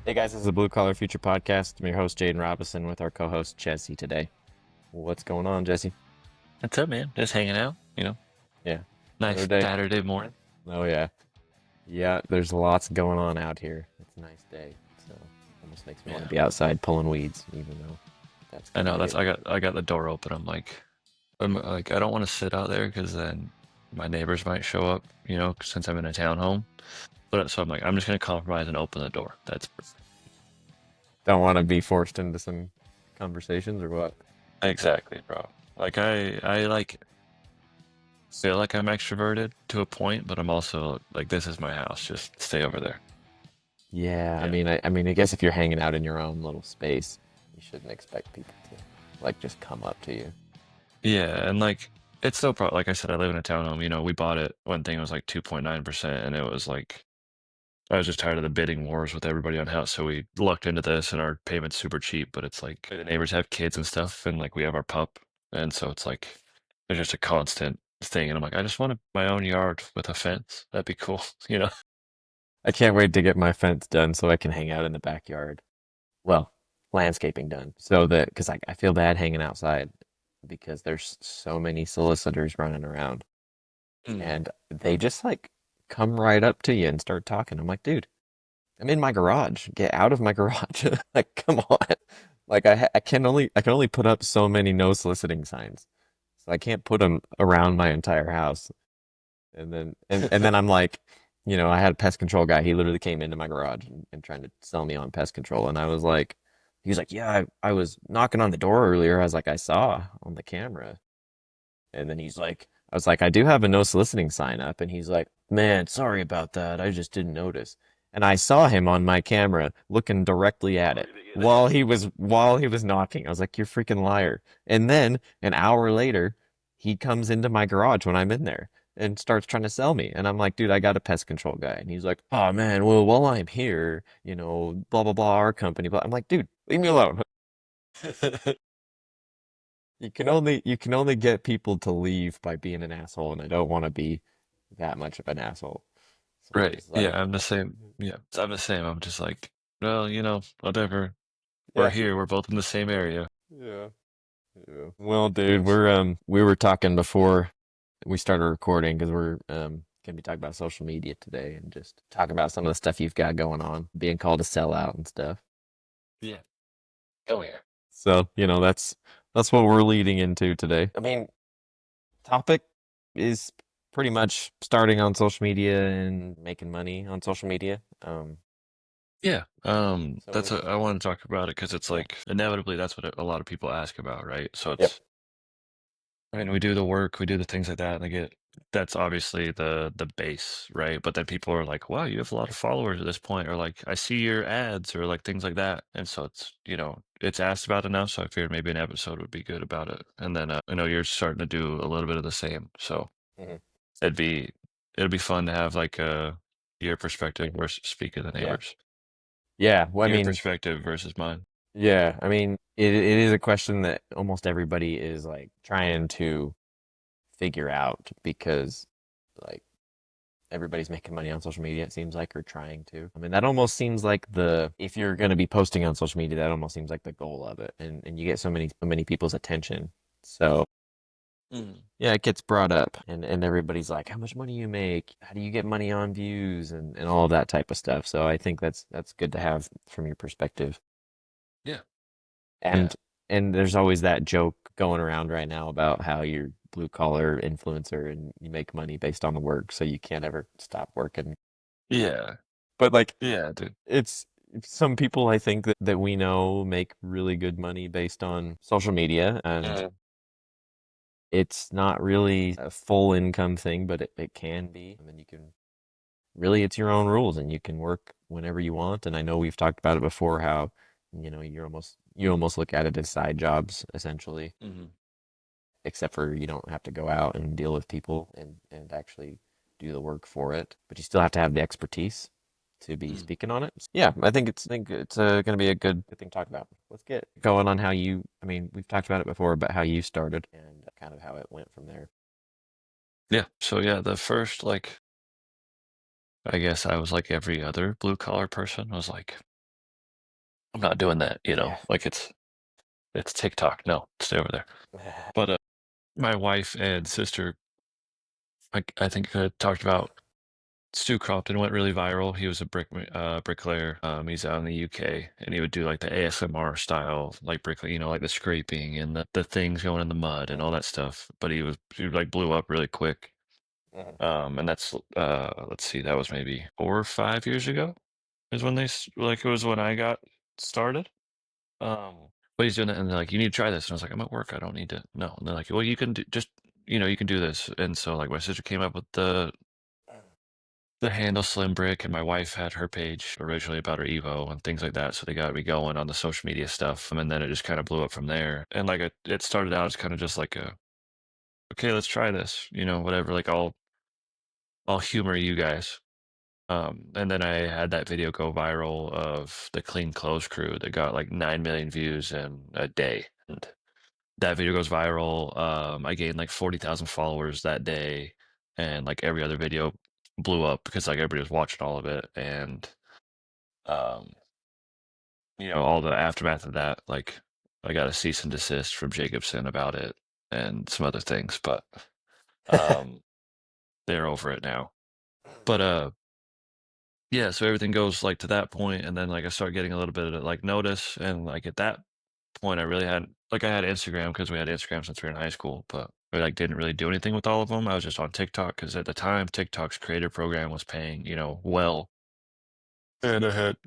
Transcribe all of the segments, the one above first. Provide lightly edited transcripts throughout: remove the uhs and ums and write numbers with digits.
Hey guys, this is the Blue Collar Future Podcast. I'm your host, Jaden Robinson, with our co host, Jesse, today. What's going on, Jesse? What's up, man? Just hanging out, Yeah, another nice day. Saturday morning. Oh, yeah. Yeah, there's lots going on out here. It's a nice day, so almost makes me want to Yeah, be outside pulling weeds, even though that's I kind of know late. I got the door open. I'm like I don't want to sit out there because then my neighbors might show up, since I'm in a townhome. But so I'm like, I'm just gonna compromise and open the door. That's Don't want to be forced into some conversations or what? exactly, bro. I feel like I'm extroverted to a point, but I'm also like, this is my house. Just stay over there. Yeah, I Yeah. mean, I guess if you're hanging out in your own little space, you shouldn't expect people to, like, just come up to you. Yeah, and like it's still pro like I said, I live in a townhome. We bought it when thing was like 2.9%, and it was like I was just tired of the bidding wars with everybody on house, so we looked into this, and our payment's super cheap. But it's like the neighbors have kids and stuff, and like we have our pup, and so it's like there's just a constant thing. And I'm like, I just want my own yard with a fence. That'd be cool, you know? I can't wait to get my fence done so I can hang out in the backyard. Well, landscaping done. So that, because I feel bad hanging outside because there's so many solicitors running around Mm. and they just like come right up to you and start talking. I'm like, dude, I'm in my garage. Get out of my garage. Like, come on. Like I can only put up so many no soliciting signs. So I can't put them around my entire house. And then I'm like, I had a pest control guy. He literally came into my garage and trying to sell me on pest control. And I was like, he was like, yeah, I was knocking on the door earlier. I was like, I saw on the camera. And then he's like, I was like, I do have a no soliciting sign up. And he's like, man, sorry about that. I just didn't notice. And I saw him on my camera looking directly at it while he was knocking. I was like, you're freaking liar. And then an hour later, he comes into my garage when I'm in there and starts trying to sell me. And I'm like, dude, I got a pest control guy. And he's like, oh man, well, while I'm here, blah blah blah, our company. But I'm like, dude, leave me alone. You can only get people to leave by being an asshole, and I don't want to be that much of an asshole. So I'm Right. just Yeah, like, I'm the same. Yeah, I'm the same. I'm just like, well, whatever. We're yeah, here. We're both in the same area. yeah, yeah. Well, dude, we were talking before we started recording because we're gonna be talking about social media today and just talking about some of the stuff you've got going on, being called a sellout and stuff. Yeah. Come here. So, that's what we're leading into today. I mean, topic is pretty much starting on social media and making money on social media. Yeah, So we're I want to talk about it because it's yeah, like inevitably that's what a lot of people ask about, right? So yep, I mean, we do the work, we do the things like that, and that's obviously the base, right? But then people are like, "Wow, you have a lot of followers at this point," or like, "I see your ads," or like things like that. And so it's asked about enough. So I figured maybe an episode would be good about it. And then I know you're starting to do a little bit of the same, so hmm it'd be it'd be fun to have like your perspective versus speak of the yeah, neighbors. yeah. Well, I Your mean, perspective versus mine. yeah, I mean, it is a question that almost everybody is like trying to figure out because like everybody's making money on social media, it seems like, or trying to. I mean, that almost seems like if you're going to be posting on social media, that almost seems like the goal of it. And you get so many people's attention. So, Mm. yeah, it gets brought up and everybody's like, how much money you make? How do you get money on views and all of that type of stuff. So I think that's good to have from your perspective. Yeah. Yeah. And and there's always that joke going around right now about how you're blue collar influencer and you make money based on the work, so you can't ever stop working. Yeah. But like Yeah, dude. it's some people I think that we know make really good money based on social media and it's not really a full income thing, but it can be. I mean, you can really, it's your own rules and you can work whenever you want. And I know we've talked about it before how, you almost look at it as side jobs essentially, Mm-hmm. except for you don't have to go out and deal with people and actually do the work for it, but you still have to have the expertise to be speaking on it. Yeah, I think it's going to be a good thing to talk about. Let's get going on how you. I mean, we've talked about it before, but how you started and kind of how it went from there. Yeah. So yeah, the first like I guess I was like every other blue collar person. I was like I'm not doing that, Yeah. like it's TikTok. No, stay over there. But my wife and sister, I think talked about Stu Crompton went really viral. He was a bricklayer. He's out in the UK, and he would do like the ASMR style, like bricklaying, like the scraping and the things going in the mud and all Mhm, that stuff. But he like blew up really quick. mhm. And that's let's see, that was maybe 4 or 5 years ago is when like it was when I got started. But he's doing it, and they're like, "You need to try this." And I was like, "I'm at work. I don't need to." No, and they're like, "Well, you can do just you can do this." And so like my sister came up with the handle Slim Brick, and my wife had her page originally about her Evo and things like that. So they got me going on the social media stuff, and then it just kind of blew up from there. And like it started out as kind of just like a, okay, let's try this, whatever. Like I'll humor you guys. And then I had that video go viral of the clean clothes crew that got like 9 million views in a day. And that video goes viral. I gained like 40,000 followers that day, and like every other video blew up because like everybody was watching all of it. And um, all the aftermath of that, like I got a cease and desist from Jacobson about it and some other things, but um, they're over it now. But yeah, so everything goes like to that point, and then like I start getting a little bit of like notice, and like at that point, I really had like I had Instagram because we had Instagram since we were in high school, but we like didn't really do anything with all of them. I was just on TikTok because at the time TikTok's creator program was paying, well, and I had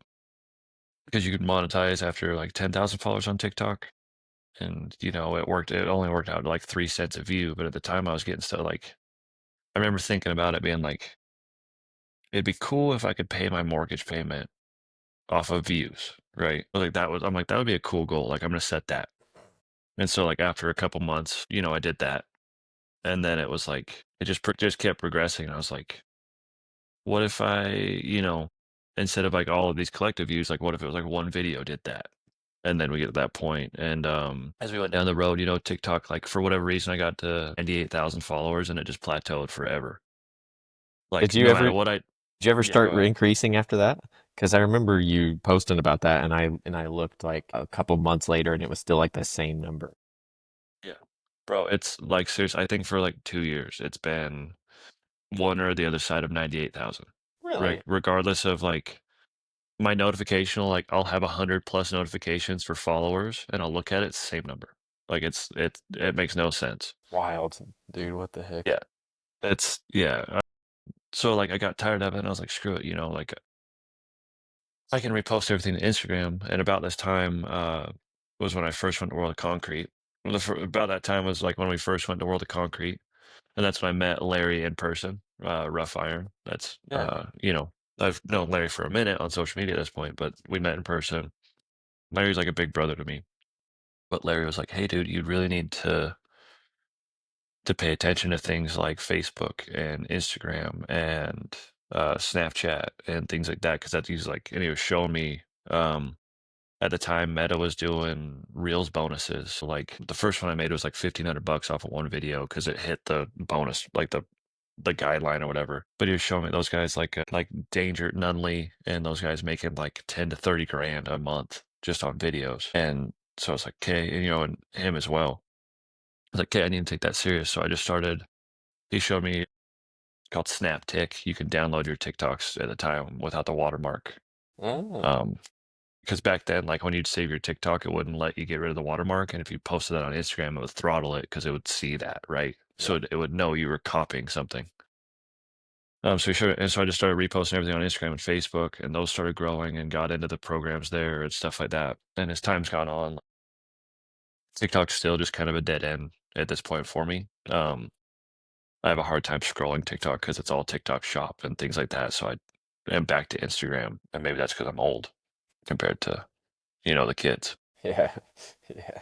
because you could monetize after like 10,000 followers on TikTok, and it worked. It only worked out to like 3 cents a view, but at the time I was getting so like I remember thinking about it being like it'd be cool if I could pay my mortgage payment off of views, right? Like I'm like, that would be a cool goal. Like I'm gonna set that. And so like after a couple months, I did that. And then it was like it just kept progressing. And I was like, what if instead of like all of these collective views, like what if it was like one video did that? And then we get to that point. And as we went down the road, TikTok, like for whatever reason, I got to 98,000 followers, and it just plateaued forever. Did Like you no ever matter did what I you ever yeah, go start ahead. increasing after that? Because I remember you posting about that, and I looked like a couple months later, and it was still like the same number. Yeah. Bro, it's like serious. I think for like 2 years, it's been one or the other side of 98,000. Really? Regardless of like my notification, like I'll have 100 plus notifications for followers, and I'll look at it, it's the same number. Like it makes no sense. Wild, dude. What the heck? Yeah. Yeah. So like I got tired of it, and I was like, screw it, like I can repost everything to Instagram. And about this time was when I first went to World of Concrete. About that time was like when we first went to World of Concrete. And that's when I met Larry in person, Rough Iron. Yeah. I've known Larry for a minute on social media at this point, but we met in person. Larry's like a big brother to me. But Larry was like, "Hey, dude, you really need to pay attention to things like Facebook and Instagram and Snapchat and things like that, because that's he's like." And he was showing me. At the time, Meta was doing Reels bonuses. So like the first one I made was like 1,500 bucks off of one video because it hit the bonus, like the guideline or whatever. But he was showing me those guys like Danger Nunley and those guys making like 10 to 30 grand a month just on videos. And so I was like, okay, and him as well. I was like, okay, I need to take that serious. So I just started. He showed me called Snap Tick. You can download your TikToks at the time without the watermark. Mm, Um, because back then, like when you'd save your TikTok, it wouldn't let you get rid of the watermark, and if you posted that on Instagram, it would throttle it because it would see that, right? So yeah. it would know you were copying something. So I just started reposting everything on Instagram and Facebook, and those started growing and got into the programs there and stuff like that. And as time's gone on, TikTok's still just kind of a dead end at this point for me. I have a hard time scrolling TikTok because it's all TikTok shop and things like that. So I am back to Instagram, and maybe that's because I'm old compared to the kids. Yeah. Yeah.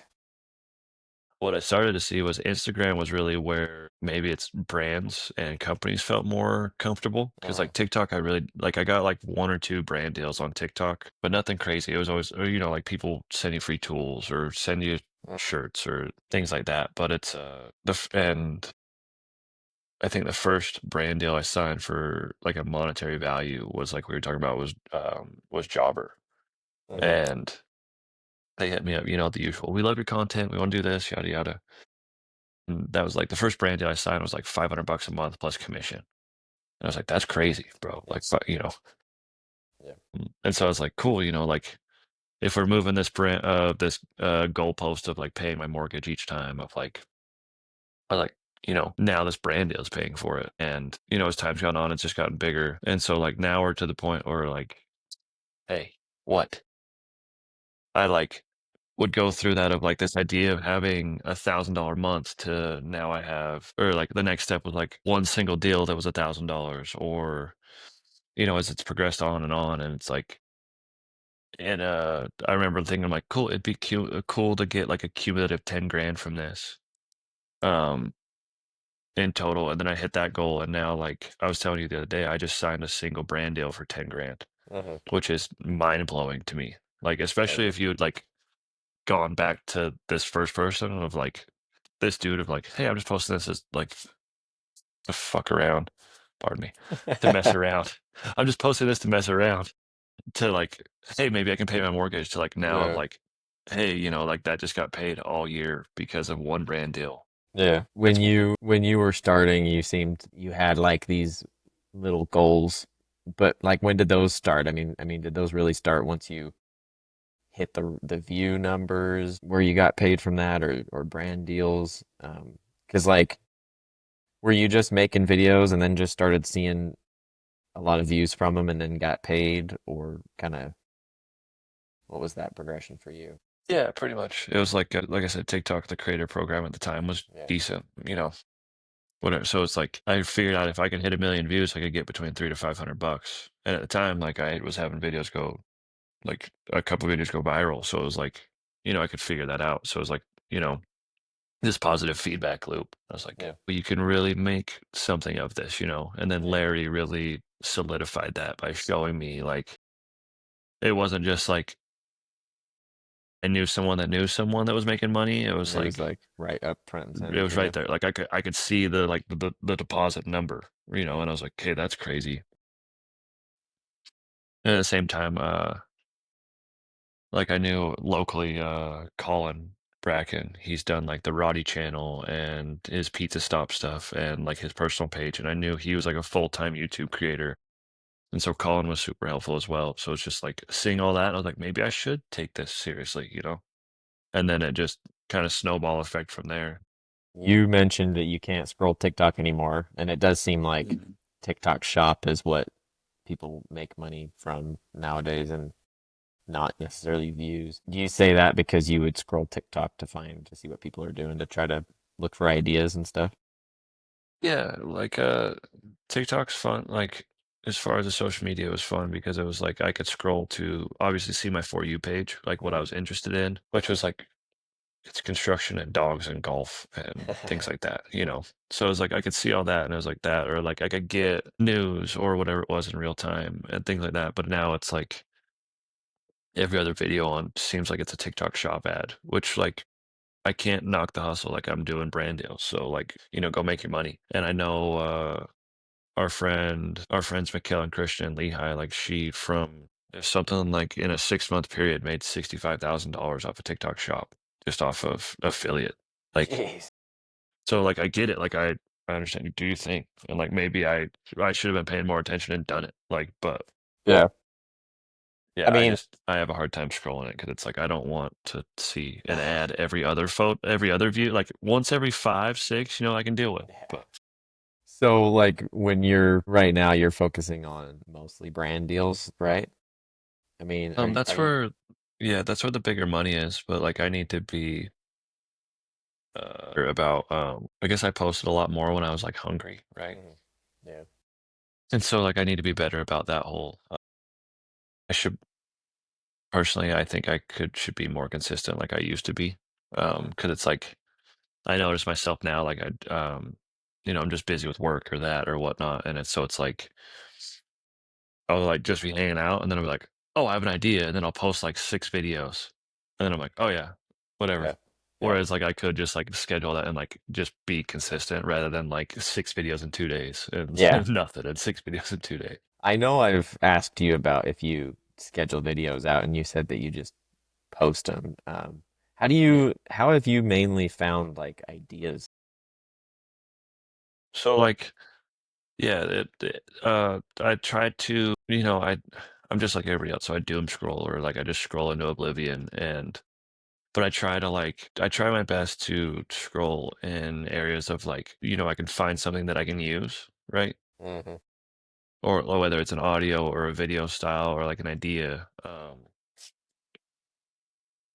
What I started to see was Instagram was really where maybe it's brands and companies felt more comfortable. Because Mm, like TikTok, I got like one or two brand deals on TikTok, but nothing crazy. It was always, or, like people send you free tools or send you mm, shirts or things like that. But it's and I think the first brand deal I signed for like a monetary value was like we were talking about was Jobber. mhm. And they hit me up, you know, the usual. We love your content. We want to do this, yada yada. And that was like the first brand deal I signed was like $500 a month plus commission. And I was like, that's crazy, bro. Yeah. Like, you know. Yeah. And so I was like, cool, you know, like if we're moving this goalpost of like paying my mortgage each time of like, I like, you know, now this brand deal is paying for it. And, you know, as time's gone on, it's just gotten bigger. And so like now we're to the point where like, hey, what? I like would go through that of like this idea of having $1,000 month to now I have, or like the next step was like one single deal that was $1,000 or, you know, as it's progressed on and it's like, and I remember thinking like, cool, it'd be cool to get like a cumulative 10 grand from this. Um, in total. And then I hit that goal. And now, like I was telling you the other day, I just signed a single brand deal for 10 grand, Uh-huh. which is mind blowing to me. Like, Yeah, especially if you had like gone back to this first person of like this dude of like, hey, I'm just posting this as like to fuck around, pardon me, to mess around. I'm just posting this to mess around to like, hey, maybe I can pay my mortgage to like now of yeah. like, hey, you know, like that just got paid all year because of one brand deal. Yeah. It's When you were starting, you seemed you had like these little goals, but like when did those start? I mean, did those really start once you hit the view numbers where you got paid from that or brand deals? 'Cause like were you just making videos and then just started seeing a lot of views from them and then got paid or kind of what was that progression for you? yeah, pretty much. It was like I said, TikTok, the creator program at the time was Yeah. decent, you know, whatever. So it's like I figured out if I could hit 1 million views, I could get between 300 to 500 bucks. And at the time, like I was having videos go like a couple videos go viral. So it was like, you know, I could figure that out. So it was like, you know, this positive feedback loop. I was like, Yeah. well, you can really make something of this, you know. And then Yeah. Larry really solidified that by showing me like it wasn't just like I knew someone that was making money. It was It was like like right up front and it center was for right you. there. Like I could see the like the deposit number, you know, Yeah. and I was like, okay, that's crazy. And at the same time, like I knew locally, Colin Bracken, he's done like the Roddy channel and his pizza stop stuff and like his personal page. And I knew he was like a full-time YouTube creator. And so Colin was super helpful as well. So it's just like seeing all that, I was like, maybe I should take this seriously, you know? And then it just kind of snowball effect from there. You mentioned that you can't scroll TikTok anymore, and it does seem like TikTok Shop is what people make money from nowadays and not necessarily views. Do you say that because you would scroll TikTok to see what people are doing to try to look for ideas and stuff? Yeah, like TikTok's fun. Like as far as the social media, it was fun because it was like I could scroll to obviously see my For You page, like what I Hmm. was interested in, which was like it's construction and dogs and golf and things like that, you know. So it was like I could see all that and it was like that, or like I could get news or whatever it was in real time and things like that. But now it's like every other video on seems like it's a TikTok shop ad, which like I can't knock the hustle like I'm doing brand deals. So like, you know, go make your money. And I know our friends Mikhail and Christian and Lehigh, like she from something like in a 6 month period made $65,000 off a TikTok shop just off of affiliate. Like, Jeez. so like I get it. Like I understand you do you think, and like maybe I should have been paying more attention and done it. Like, but Yeah. I yeah, mean, I have a hard time scrolling it because it's like I don't want to see an ad every other view. Like once every five, six, you know, I can deal with. yeah. But So like when you're right now, you're focusing on mostly brand deals, right? I mean, are that's you? where yeah, that's where the bigger money is. But like I need to be about I guess I posted a lot more when I was like hungry, right? Mhm. Yeah. And so like I need to be better about that whole I should personally I think I could should be more consistent like I used to be. Hmm. Because it's like I notice myself now like you know, I'm just busy with work or that or whatnot. And it's so it's like I'll like just be hanging out and then I'm like, oh, I have an idea, and then I'll post like 6 videos. And then I'm like, oh yeah, whatever. Yeah. Yeah. Whereas like I could just like schedule that and like just be consistent rather than like 6 videos in 2 days and Yeah. nothing and 6 videos in 2 days. I know I've asked you about if you schedule videos out, and you said that you just post them. Yeah. How have you mainly found like ideas? So like, yeah, I tried to, I'm just like everybody else, so I doom scroll or like I just scroll into oblivion but I try my best to scroll in areas of like, I can find something that I can use, right? Hmm. Or whether it's an audio or a video style or like an idea,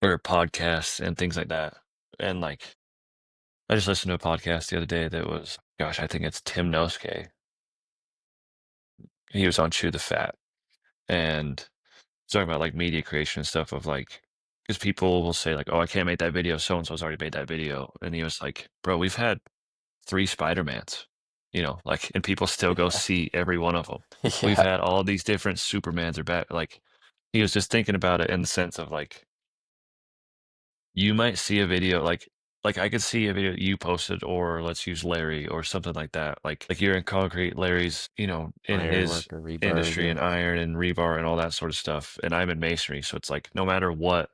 or podcasts and things like that. And like, I just listened to a podcast the other day that was, gosh, I think it's Tim Noske. He was on Chew the Fat and talking about like media creation and stuff of like, because people will say like, oh, I can't make that video. So and so's already made that video. And he was like, bro, we've had three Spider-Mans, like, and people still go Yeah. see every one of them. We've Yeah. had all these different Supermans or bat like, he was just thinking about it in the sense of like, you might see a video like I could see a video you posted or let's use Larry or something like that. Like you're in concrete, Larry's, in his Ironworker, rebars, industry yeah. and iron and rebar and all that sort of stuff. And I'm in masonry. So it's like no matter what,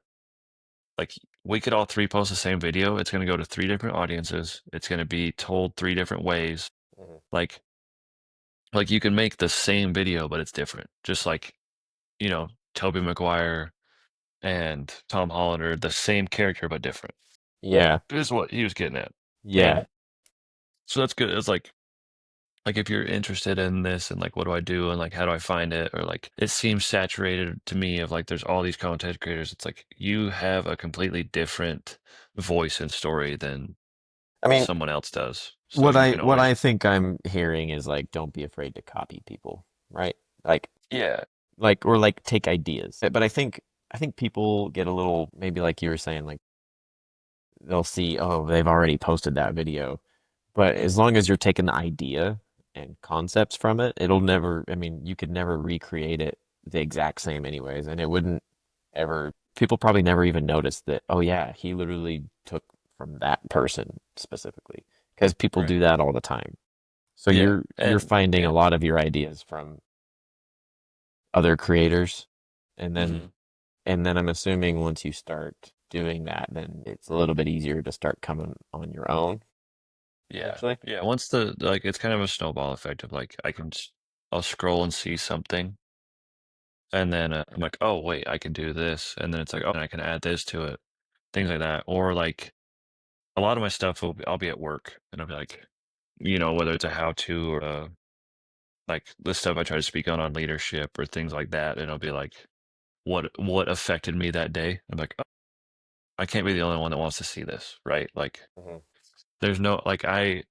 like we could all three post the same video. It's gonna go to three different audiences. It's gonna be told three different ways. Mhm. Like like you can make the same video, but it's different. Just like, Toby Maguire and Tom Holland are the same character but different. Yeah. Is what he was getting at. Yeah. And so that's good. It's like if you're interested in this and like what do I do and like how do I find it or like it seems saturated to me of like there's all these content creators. It's like you have a completely different voice and story than I mean, someone else does. So you can what I always think I'm hearing is like don't be afraid to copy people, right? Like yeah. or like take ideas. But I think people get a little maybe like you were saying like they'll see, oh, they've already posted that video. But as Mhm. long as you're taking the idea and concepts from it, it'll never, I mean, you could never recreate it the exact same anyways. And it wouldn't ever, people probably never even notice that, oh yeah, he literally took from that person specifically. Because people Right. do that all the time. So Yeah. you're And finding a yeah. lot of your ideas from other creators. And then Hmm. and then I'm assuming once you start doing that, then it's a little bit easier to start coming on your own, Yeah. eventually. Yeah. Once the like it's kind of a snowball effect of like I'll scroll and see something. And then I'm like, oh, wait, I can do this. And then it's like, oh, and I can add this to it, things like that. Or like a lot of my stuff I'll be at work and I'll be like, whether it's a how to or like the stuff I try to speak on leadership or things like that. And I'll be like, what affected me that day? I'm like, oh, I can't be the only one that wants to see this, right? Like Hmm. there's no, like I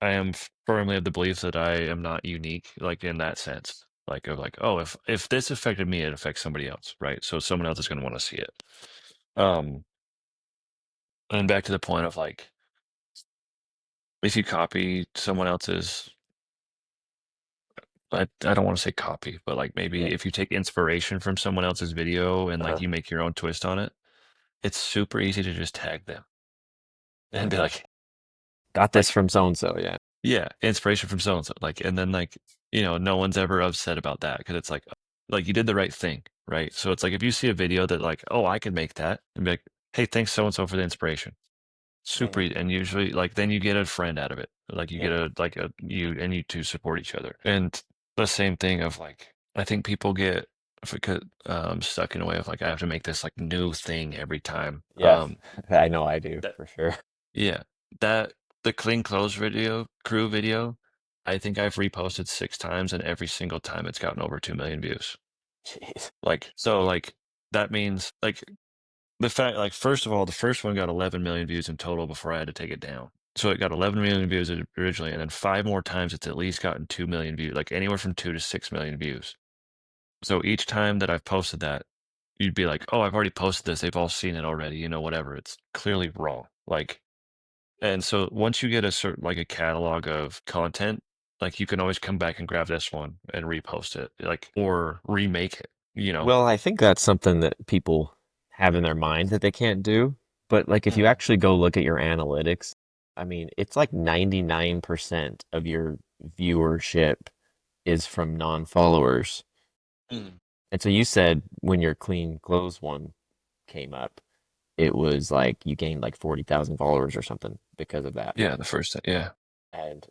am firmly of the belief that I am not unique, like in that sense. Like of like, oh, if this affected me, it affects somebody else, right? So someone else is going to want to see it. Um, and back to the point of like, if you copy someone else's, I don't want to say copy, but like Yeah. maybe if you take inspiration from someone else's video and like Uh-huh. you make your own twist on it, it's super easy to just tag them and be Hmm. Got this like, from so and so, yeah. yeah, inspiration from so and so, like, and then like, no one's ever upset about that because it's like you did the right thing, right? So it's like if you see a video that like, oh, I can make that, and be like, hey, thanks so and so for the inspiration. Super, Hmm. and usually like then you get a friend out of it. Like you Yeah. get you two support each other. And the same thing of like I think people get if it could stuck in a way of like I have to make this like new thing every time. Yeah. I know I do That for sure. yeah. That the clean clothes crew video, I think I've reposted 6 times and every single time it's gotten over 2 million views. Jeez. Like so like that means like the fact, like, first of all, the first one got 11 million views in total before I had to take it down. So it got 11 million views originally, and then five more times it's at least gotten 2 million views, like anywhere from 2 to 6 million views. So each time that I've posted that, you'd be like, oh, I've already posted this. They've all seen it already, whatever. It's clearly wrong. Like, and so once you get a certain, like a catalog of content, like you can always come back and grab this one and repost it, like, or remake it. Well, I think that's something that people have in their mind that they can't do. But like if you Mhm. actually go look at your analytics, I mean, it's like 99% of your viewership is from non-followers. Mhm. And so you said when your clean clothes one came up, it was like you gained like 40,000 followers or something because of that. Yeah, the first yeah. And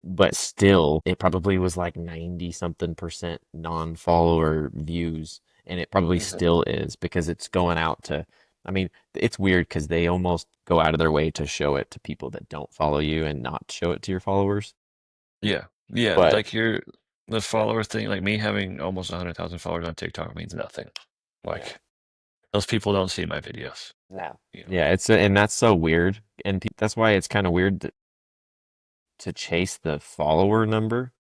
but still, it probably was like 90 something percent non-follower views, and it probably Mhm. still is because it's going out to, I mean, it's weird because they almost go out of their way to show it to people that don't follow you and not show it to your followers. Yeah. Yeah, But like your the yeah, follower thing, like me having almost 100,000 followers on TikTok means nothing. yeah, Like those people don't see my videos, no. you know. Yeah, and that's so weird, and that's why it's kind of weird to chase the follower number,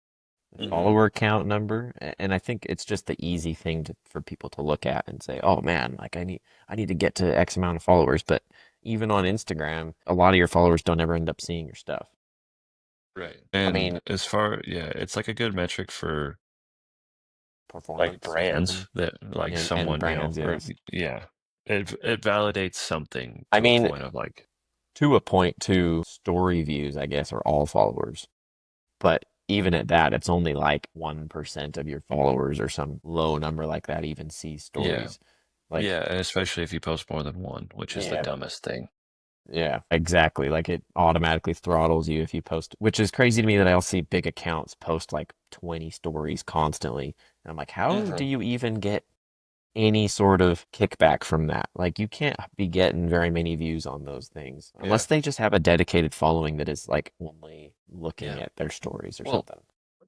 the Hmm. follower count number, and I think it's just the easy thing for people to look at and say, "Oh man, like I need to get to X amount of followers." But even on Instagram, a lot of your followers don't ever end up seeing your stuff. Right. I And mean, as far yeah, it's like a good metric for like performance brands and that like and someone, brands, or yes. yeah. It validates something I to a mean, point of like to a point, to story views, I guess, are all followers. But even at that, it's only like 1% of your followers or some low number like that even see yeah. stories. Like, Yeah, and especially if you post more than one, which is the yeah, dumbest thing. yeah, exactly. Like it automatically throttles you if you post, which is crazy to me that I'll see big accounts post like 20 stories constantly. And I'm like, how do Hmm. you even get any sort of kickback from that? Like you can't be getting very many views on those things Yeah. unless they just have a dedicated following that is like only looking Yeah. at their stories or Well, something.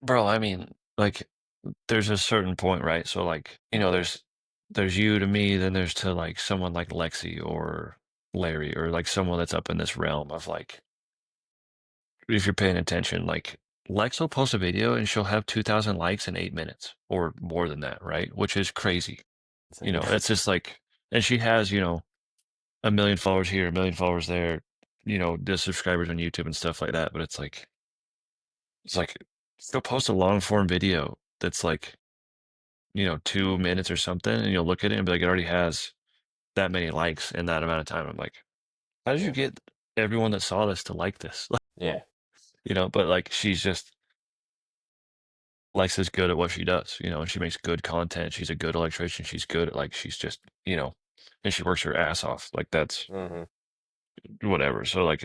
bro, I mean, like there's a certain point, right? So like, there's you to me, then there's to like someone like Lexi or Larry or like someone that's up in this realm of like if you're paying attention, like Lex will post a video and she'll have 2,000 likes in 8 minutes or more than that, right? Which is crazy. Insane. It's just like, and she has, a million followers here, a million followers there, the subscribers on YouTube and stuff like that. But it's like, she'll post a long form video that's like, 2 minutes or something, and you'll look at it and be like, it already has that many likes in that amount of time. I'm like, how did you Yeah. get everyone that saw this to like this? Yeah. But like, she's just, Lex is good at what she does, and she makes good content. She's a good electrician. She's good at like, she's just, and she works her ass off. Like that's Hmm. whatever. So like,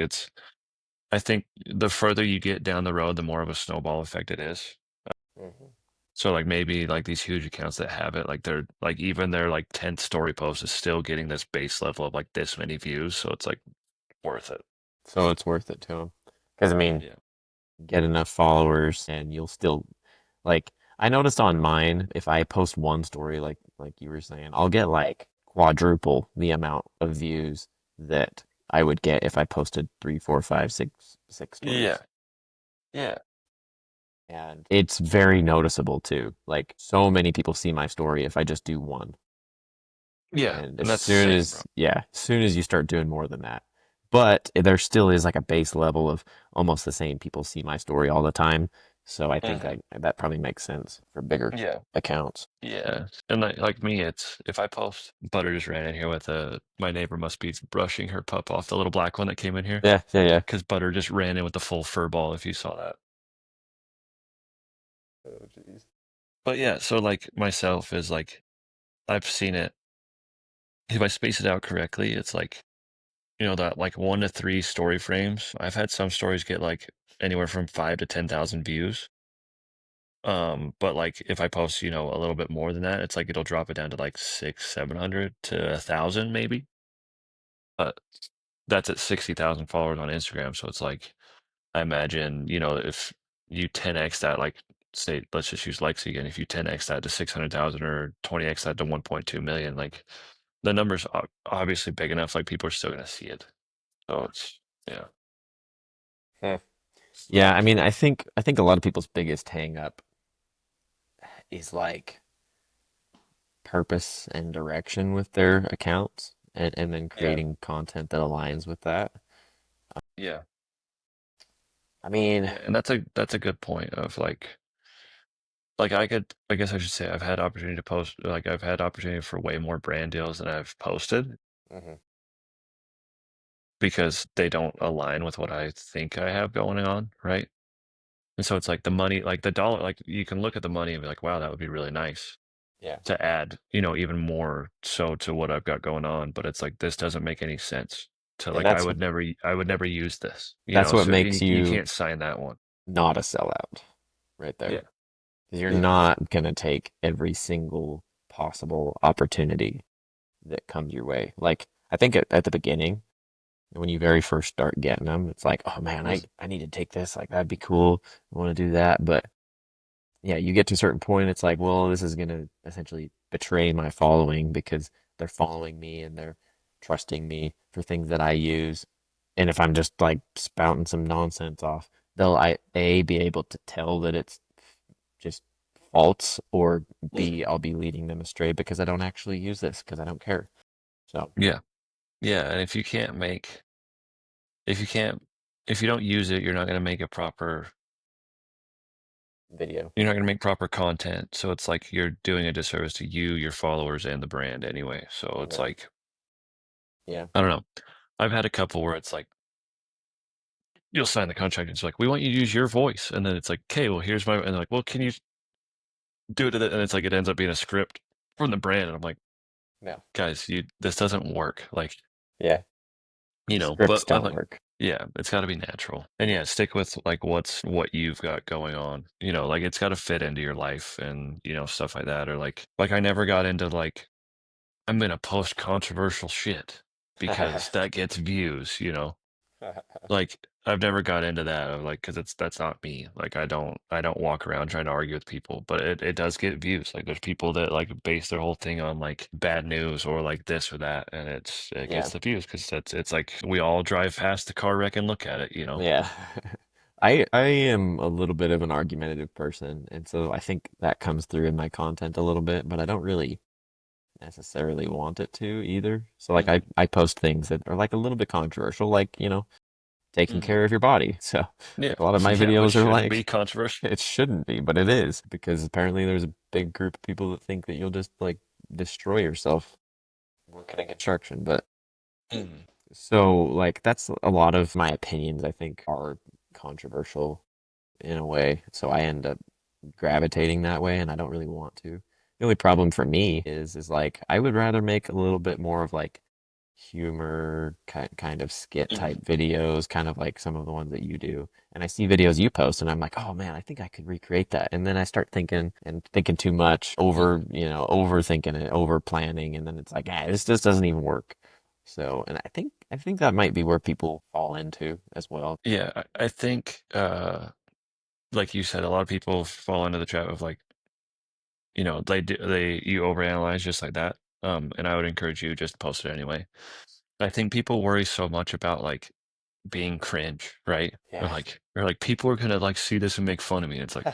I think the further you get down the road, the more of a snowball effect it is. Hmm. So like maybe like these huge accounts that have it, like they're like even their like 10th story post is still getting this base level of like this many views. So it's like worth it. So it's worth it to them. Because, I mean, Yeah. get enough followers and you'll still, like, I noticed on mine, if I post one story, like you were saying, I'll get like quadruple the amount of views that I would get if I posted three, four, five, six Yeah. stories. Yeah. And it's very noticeable too. Like, so many people see my story if I just do one. Yeah. And as And that's the soon same, bro. as, yeah, as soon as you start doing more than that, but there still is like a base level of almost the same people see my story all the time. So I think Hmm. that probably makes sense for bigger Yeah. accounts. Yeah. And like me, it's if I post Butter just ran in here with my neighbor must be brushing her pup off, the little black one that came in here. Yeah, yeah, yeah. Because Butter just ran in with the full fur ball, if you saw that. Oh, jeez. But yeah, so like myself is like I've seen it. If I space it out correctly, it's like that like 1 to 3 story frames. I've had some stories get like anywhere from 5 to 10,000 views. But like if I post, a little bit more than that, it's like it'll drop it down to like 700 to 1,000 maybe. But that's at 60,000 followers on Instagram. So it's like I imagine, if you 10x that, like say, let's just use Lexi again. If you 10x that to 600,000 or 20x that to 1.2 million, like the number's obviously big enough. Like people are still gonna see it. So it's yeah. Hmm. Yeah, I mean, I think a lot of people's biggest hang up is like purpose and direction with their accounts and then Yeah. creating content that aligns with that. Yeah. I mean, Yeah, and that's a good point of like I guess I should say I've had opportunity to post like I've had opportunity for way more brand deals than I've posted mhm, because they don't align with what I think I have going on, right? And so it's like the money, like the dollar, like you can look at the money and be like, wow, that would be really nice. Yeah. to add, even more so to what I've got going on. But it's like this doesn't make any sense. To And like, I would never use this, that's what So makes you you can't sign that one. not a sellout right Yeah, there. 'Cause you're yeah, not gonna take every single possible opportunity that comes your way. Like I think at the beginning, when you very first start getting them, it's like, oh man, mhm, I need to take this. Like that'd be cool. I want to do that. But yeah, you get to a certain point, it's like, well, this is gonna essentially betray my following because they're following me and they're trusting me for things that I use. And if I'm just like spouting some nonsense off, they'll be able to tell that it's just false, or B, mhm. I'll be leading them astray because I don't actually use this because I don't care. So Yeah, yeah. And if you can't, if you don't use it, video, you're not gonna make proper content. So it's like you're doing a disservice to you, your followers, and the brand anyway. So it's amen. like, Yeah. I don't know. I've had a couple where it's like, you'll sign the contract and it's like, we want you to use your voice. And then it's like, okay, well, and they're like, well, can you do it? And it's like, it ends up being a script from the brand. And I'm like, No. guys, this doesn't work. Like, Yeah. but Scripts I'm don't like, work. yeah, it's got to be natural. And yeah, stick with like what you've got going on. Like it's got to fit into your life and, stuff like that. Or like I never got into like, I'm going to post controversial shit because that gets views. Like, I've never got into that of like, because that's not me. Like, I don't walk around trying to argue with people, but it does get views. Like, there's people that like base their whole thing on like bad news or like this or that, and it Yeah. gets the views because it's like we all drive past the car wreck and look at it. Yeah. I am a little bit of an argumentative person, and so I think that comes through in my content a little bit, but I don't really necessarily want it to either. So like Hmm. I post things that are like a little bit controversial, like, taking Hmm. care of your body. So Yeah, like a lot of my yeah, which videos are shouldn't be like, controversial. it shouldn't be, but it is because apparently there's a big group of people that think that you'll just like destroy yourself working in construction. But Hmm. so like that's a lot of my opinions I think are controversial in a way. So I end up gravitating that way and I don't really want to. The only problem for me is like I would rather make a little bit more of like humor kind of skit type Hmm. videos, kind of like some of the ones that you do. And I see videos you post and I'm like, "Oh man, I think I could recreate that." And then I start thinking and thinking too much, Hmm. overthinking it, over planning, and then it's like, "Ah, this just doesn't even work." So, and I think that might be where people fall into as well. Yeah, I think like you said, a lot of people fall into the trap of like, you overanalyze just like that. And I would encourage you just post it anyway. I think people worry so much about like being cringe, right? Yeah. Or like people are gonna like see this and make fun of me. It's like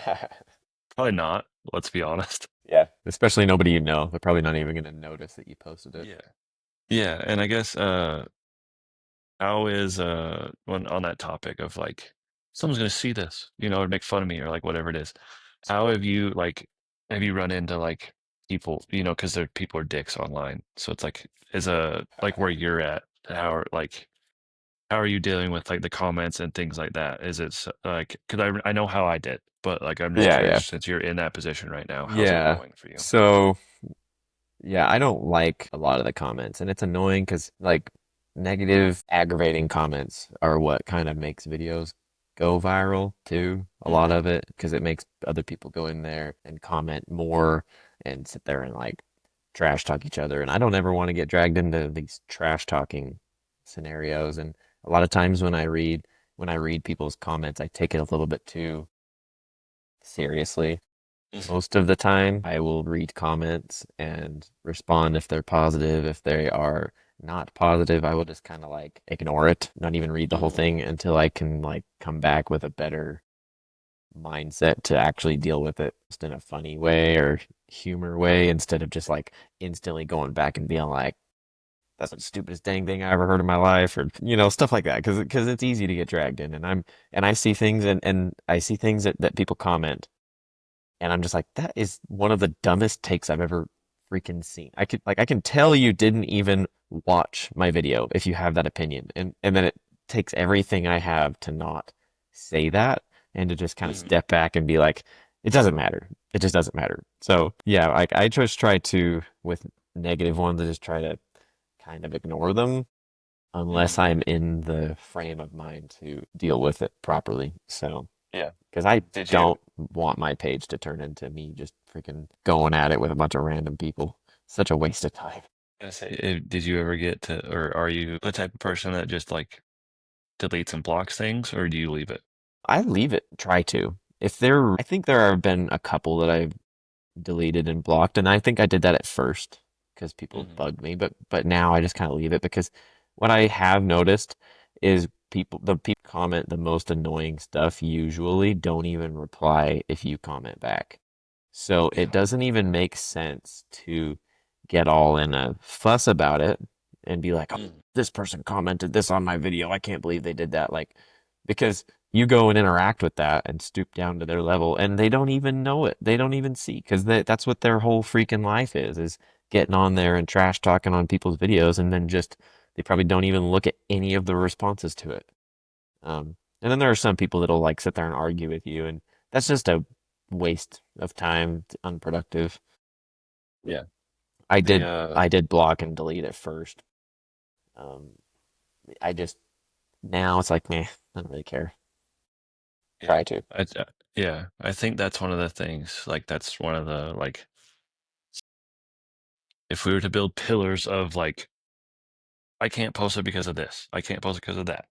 probably not. Let's be honest. Yeah. Especially nobody you know. They're probably not even going to notice that you posted it. Yeah. Yeah, and I guess how is when on that topic of like someone's gonna see this, or make fun of me or like whatever it is. How have you run into like people, because people are dicks online. So it's like is a like where you're at, how are you dealing with like the comments and things like that? Is it like because I know how I did, but like I'm just Yeah, curious yeah. since you're in that position right now, how's it Yeah. going for you? So yeah, I don't like a lot of the comments, and it's annoying because like negative, aggravating comments are what kind of makes videos go viral too. A lot Hmm. of it because it makes other people go in there and comment more and sit there and like trash talk each other. And I don't ever want to get dragged into these trash talking scenarios. And a lot of times when I read people's comments, I take it a little bit too seriously. Hmm. Most of the time, I will read comments and respond if they're positive. If they are not positive, I will just kind of like ignore it, not even read the whole Hmm. thing until I can like come back with a better mindset to actually deal with it just in a funny way or humor way instead of just like instantly going back and being like, that's the stupidest dang thing I ever heard in my life, or stuff like that because it's easy to get dragged in, and I see things, and I see things that people comment, and I'm just like, that is one of the dumbest takes I've ever freaking seen. I can tell you didn't even watch my video if you have that opinion. And then it takes everything I have to not say that and to just kind of Hmm. step back and be like, it doesn't matter. It just doesn't matter. So yeah, like I just try to with negative ones, I just try to kind of ignore them unless Mhm. I'm in the frame of mind to deal with it properly. So Yeah. because I Did you don't want my page to turn into me just freaking going at it with a bunch of random people. Such a waste of time. gonna say, did you ever get to, or are you the type of person that just like deletes and blocks things, or do you leave it? I leave it, try to. If there, I think there have been a couple that I've deleted and blocked, and I think I did that at first because people Mhm. bugged me, but now I just kind of leave it because what I have noticed is the people comment the most annoying stuff usually don't even reply if you comment back. So it Yeah. doesn't even make sense to get all in a fuss about it and be like, oh, Mhm. this person commented this on my video. I can't believe they did that. Like, because you go and interact with that and stoop down to their level and they don't even know it. They don't even see because that's what their whole freaking life is getting on there and trash talking on people's videos and then just they probably don't even look at any of the responses to it. And then there are some people that'll like sit there and argue with you, and that's just a waste of time, unproductive. Yeah. I The did I did block and delete at first. Um, I just now it's like, meh, I don't really care. yeah. Try to. Yeah, I think that's one of the things, like that's one of the like if we were to build pillars of like I can't post it because of this. I can't post it because of that.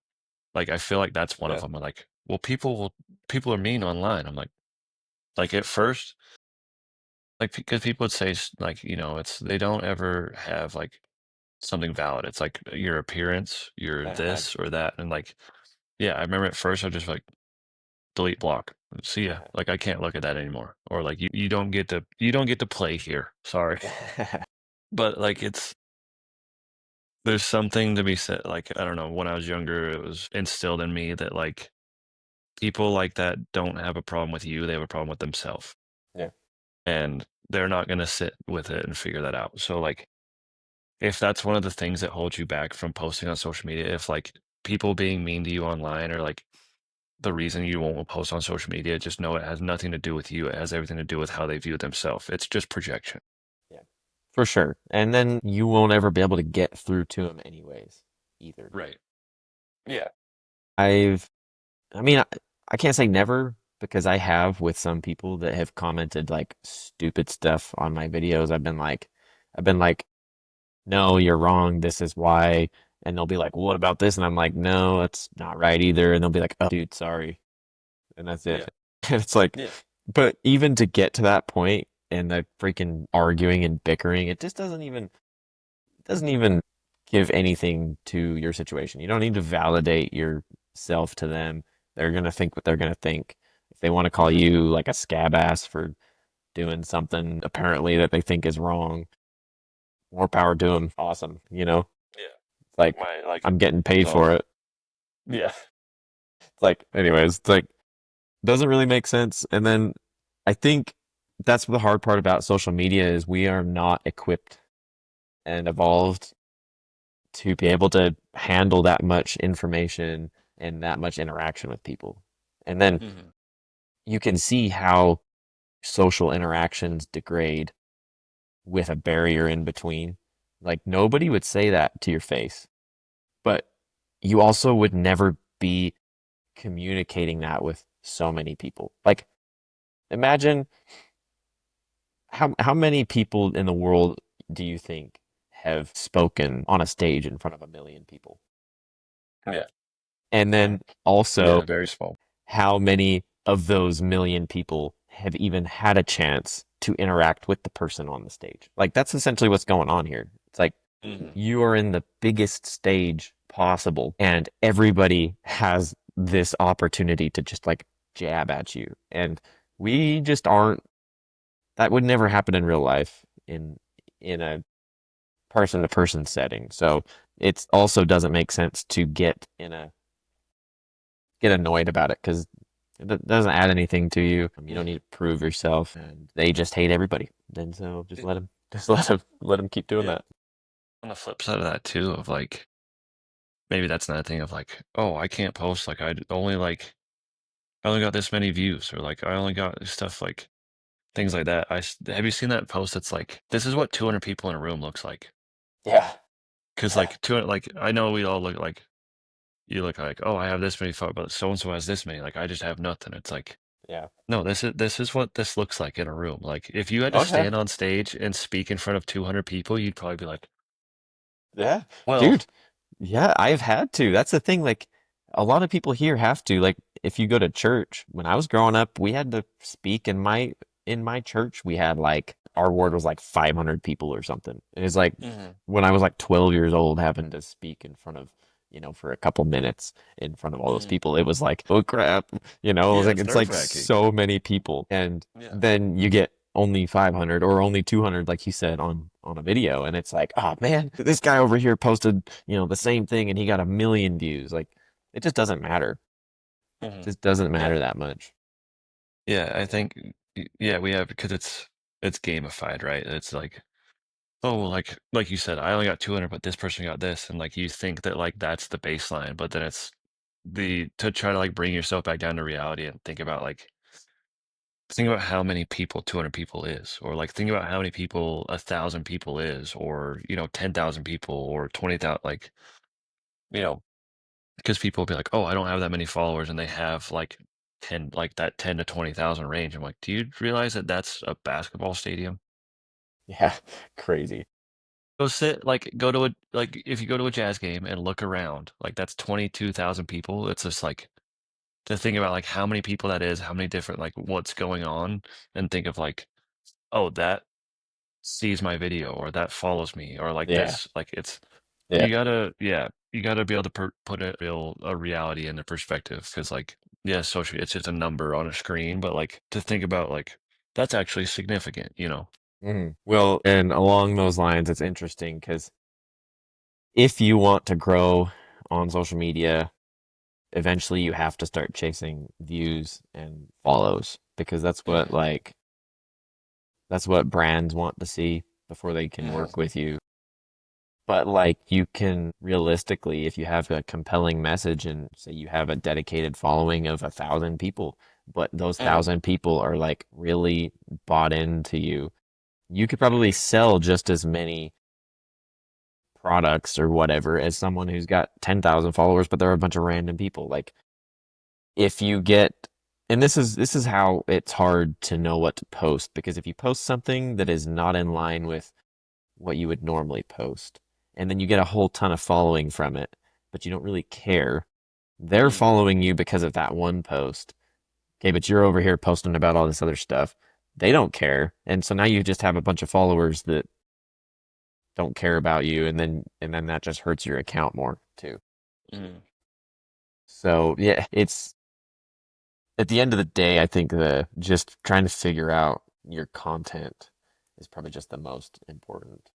Like I feel like that's one of Yeah. them. Like, well, people are mean online. I'm like at first, like because people would say like it's they don't ever have like something valid. It's like your appearance, your Uh-huh. this or that, and like yeah, I remember at first I was just like delete block. See ya. Like I can't look at that anymore. Or like you don't get to play here. Sorry. Uh-huh. But like there's something to be said. Like I don't know, when I was younger, it was instilled in me that like people like that don't have a problem with you, they have a problem with themselves. Yeah. And they're not gonna sit with it and figure that out. So like if that's one of the things that holds you back from posting on social media, if like people being mean to you online or like the reason you won't post on social media, just know it has nothing to do with you. It has everything to do with how they view themselves. It's just projection. Yeah. For sure. And then you won't ever be able to get through to them anyways, either. Right. Yeah. I've I mean, I can't say never because I have with some people that have commented like stupid stuff on my videos. I've been like, no, you're wrong. This is why. And they'll be like, what about this? And I'm like, no, that's not right either. And they'll be like, oh, dude, sorry. And that's Yeah. it. And it's like, Yeah. but even to get to that point and the freaking arguing and bickering, it just doesn't even give anything to your situation. You don't need to validate yourself to them. They're gonna think what they're gonna think. If they want to call Mhm. you like a scab ass for doing something apparently that they think is wrong, more power to them. Awesome, you know? Yeah. It's like My like I'm getting paid oh for it. yeah. It's like, anyways, it's like doesn't really make sense. And then I think that's the hard part about social media is we are not equipped and evolved to be able to handle that much information and that much interaction with people. And then Mhm. you can see how social interactions degrade with a barrier in between. Like nobody would say that to your face, but you also would never be communicating that with so many people. Like imagine how many people in the world do you think have spoken on a stage in front of a million people? Yeah. And then also Yeah, very small. how many of those million people have even had a chance to interact with the person on the stage? Like that's essentially what's going on here. It's like Mhm. you are in the biggest stage possible and everybody has this opportunity to just like jab at you. And we just aren't that would never happen in real life in a person to person setting. So it also doesn't make sense to get annoyed about it because it doesn't add anything to you. You don't need Mhm. to prove yourself, and they just hate everybody. And so just Y let them, just let them keep doing yeah. that. On the flip side of that too, of like maybe that's another thing of like, oh, I can't post like I only like I only got this many views, or like I only got stuff like things like that. Have you seen that post that's like, this is what 200 people in a room looks like? Yeah. Because Yeah. like 200, like I know we all look like, you look like, oh, I have this many followers, but so and so has this many. Like I just have nothing. It's like, Yeah. no, this is what this looks like in a room. Like if you had to Oh yeah. stand on stage and speak in front of 200 people, you'd probably be like, Yeah. well, Dude, yeah, I've had to. That's the thing. Like, a lot of people here have to. Like, if you go to church, when I was growing up, we had to speak in my church. We had like our ward was like 500 people or something. And it's like mhm, when I was like 12 years old, having to speak in front of, for a couple minutes in front of all those mhm. people, it was like, oh crap, Yeah, it's it's like nerve-wracking. so many people, and Yeah. then you get only 500 or only 200 like you said on a video, and it's like, oh man, this guy over here posted the same thing and he got a million views. Like, it just doesn't matter. It Mhm. just doesn't matter Yeah. that much. Yeah, I think yeah, we have because it's gamified, right? It's like, oh, like you said, I only got 200, but this person got this, and like you think that like that's the baseline, but then it's the to try to like bring yourself back down to reality and think about how many people 200 people is, or like think about how many people 1,000 people is, or 10,000 people, or 20,000, like you know, because people will be like, oh, I don't have that many followers, and they have like 10, like that 10 to 20,000 range. I'm like, do you realize that that's a basketball stadium? Yeah. Crazy. Go sit, like, go to a, like, if you go to a Jazz game and look around, like, that's 22,000 people. It's just like, to think about, like, how many people that is, how many different, like, what's going on, and think of, like, oh, that sees my video, or that follows me, or like Yeah. this, like, it's, Yeah. yeah, you gotta be able to put a reality into perspective, because, like, yeah, social, it's just a number on a screen, but, like, to think about, like, that's actually significant, you know? Well, and along those lines, it's interesting because if you want to grow on social media, eventually you have to start chasing views and follows, because Mhm, that's what brands want to see before they can mhm, work with you. But like, you can realistically, if you have a compelling message and say you have a dedicated following of 1,000 people, but those mhm, 1,000 people are like really bought into you, you could probably sell just as many products or whatever as someone who's got 10,000 followers, but they're a bunch of random people. Like, if you get, and this is how it's hard to know what to post, because if you post something that is not in line with what you would normally post, and then you get a whole ton of following from it, but you don't really care, they're mhm, following you because of that one post. Okay, but you're over here posting about all this other stuff. They don't care. And so now you just have a bunch of followers that don't care about you, and then that just hurts your account more too. mhm. So yeah, it's at the end of the day, I think the just trying to figure out your content is probably just the most important.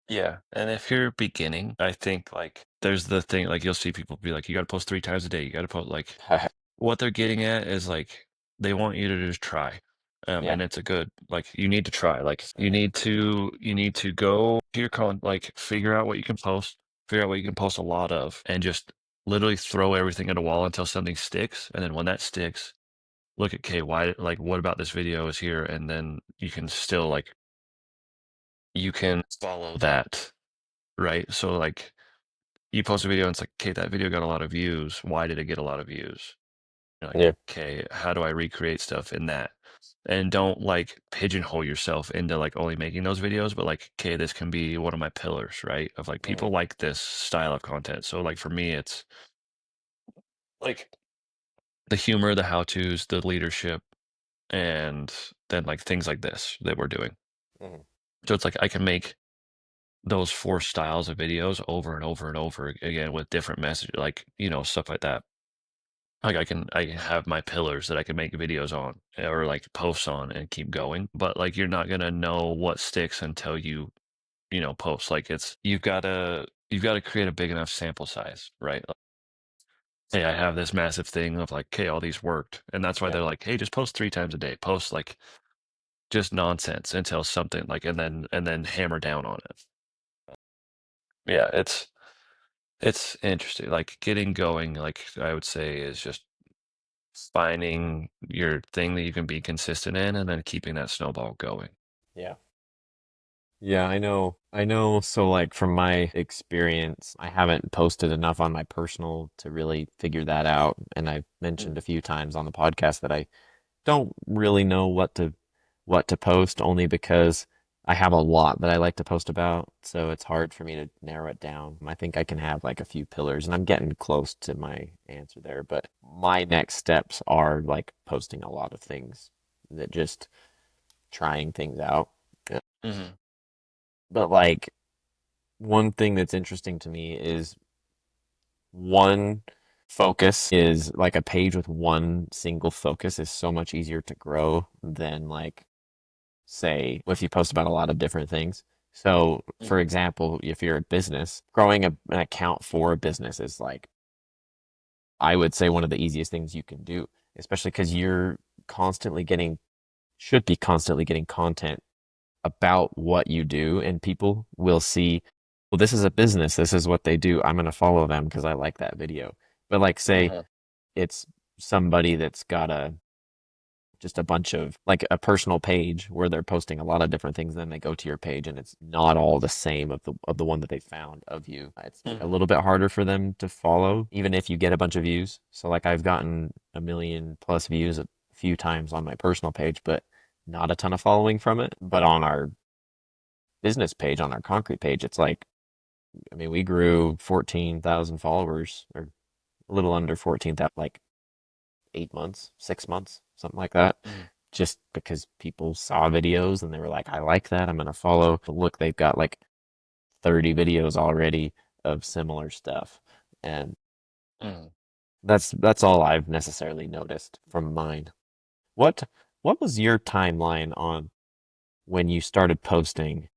Yeah, and if you're beginning, I think, like, there's the thing, like, you'll see people be like, "You gotta post 3 times a day, you gotta post," like, what they're getting at is, like, they want you to just try, Yeah. and it's a good, like, you need to try, like, you need to go to your like, figure out what you can post, figure out what you can post a lot of, and just literally throw everything at a wall until something sticks, and then when that sticks, look at, "'Kay, why, like, what about this video is here?" And then you can still, like, you can follow that. Right? So, like, you post a video and it's like, "Okay, that video got a lot of views. Why did it get a lot of views?" You're like, Yeah. "Okay, how do I recreate stuff in that?" And don't, like, pigeonhole yourself into, like, only making those videos, but, like, "Okay, this can be one of my pillars," right? Of, like, Mhm. people like this style of content. So, like, for me, it's, like, the humor, the how-tos, the leadership, and then, like, things like this that we're doing. Mhm. So it's like I can make those 4 styles of videos over and over and over again with different messages, like, stuff like that. Like I can have my pillars that I can make videos on, or like posts on, and keep going. But like you're not gonna know what sticks until you post. Like you've gotta create a big enough sample size, right? Like, hey, I have this massive thing of like, hey, all these worked. And that's why Yeah. they're like, hey, just post 3 times a day. Post like just nonsense until something like, and then hammer down on it. Yeah, it's interesting. Like getting going, like I would say, is just finding your thing that you can be consistent in and then keeping that snowball going. Yeah. Yeah, I know. I know. So, like, from my experience, I haven't posted enough on my personal to really figure that out. And I've mentioned a few times on the podcast that I don't really know what to post only because I have a lot that I like to post about, so it's hard for me to narrow it down. I think I can have like a few pillars, and I'm getting close to my answer there, but my next steps are like posting a lot of things that just trying things out. Yeah. Hmm. But like one thing that's interesting to me is one focus is like a page with one single focus is so much easier to grow than like say if you post about a lot of different things. So, for Hmm. example, if you're a business, growing an account for a business is like, I would say one of the easiest things you can do, especially because you're constantly getting, should be constantly getting content about what you do, and people will see, well, this is a business, this is what they do. I'm going to follow them because I like that video. But, like, say Hmm. it's somebody that's got a just a bunch of like a personal page where they're posting a lot of different things. Then they go to your page and it's not all the same of the one that they found of you. It's a Hmm. little bit harder for them to follow, even if you get a bunch of views. So like I've gotten a million plus views a few times on my personal page, but not a ton of following from it. But on our business page, on our concrete page, it's like I mean we grew 14,000 followers or a little under 14,000 like 8 months, 6 months, something like that. Hmm. Just because people saw videos and they were like, I like that. I'm going to follow. But look, they've got like 30 videos already of similar stuff. And Hmm. that's all I've necessarily noticed from mine. What what was your timeline on when you started posting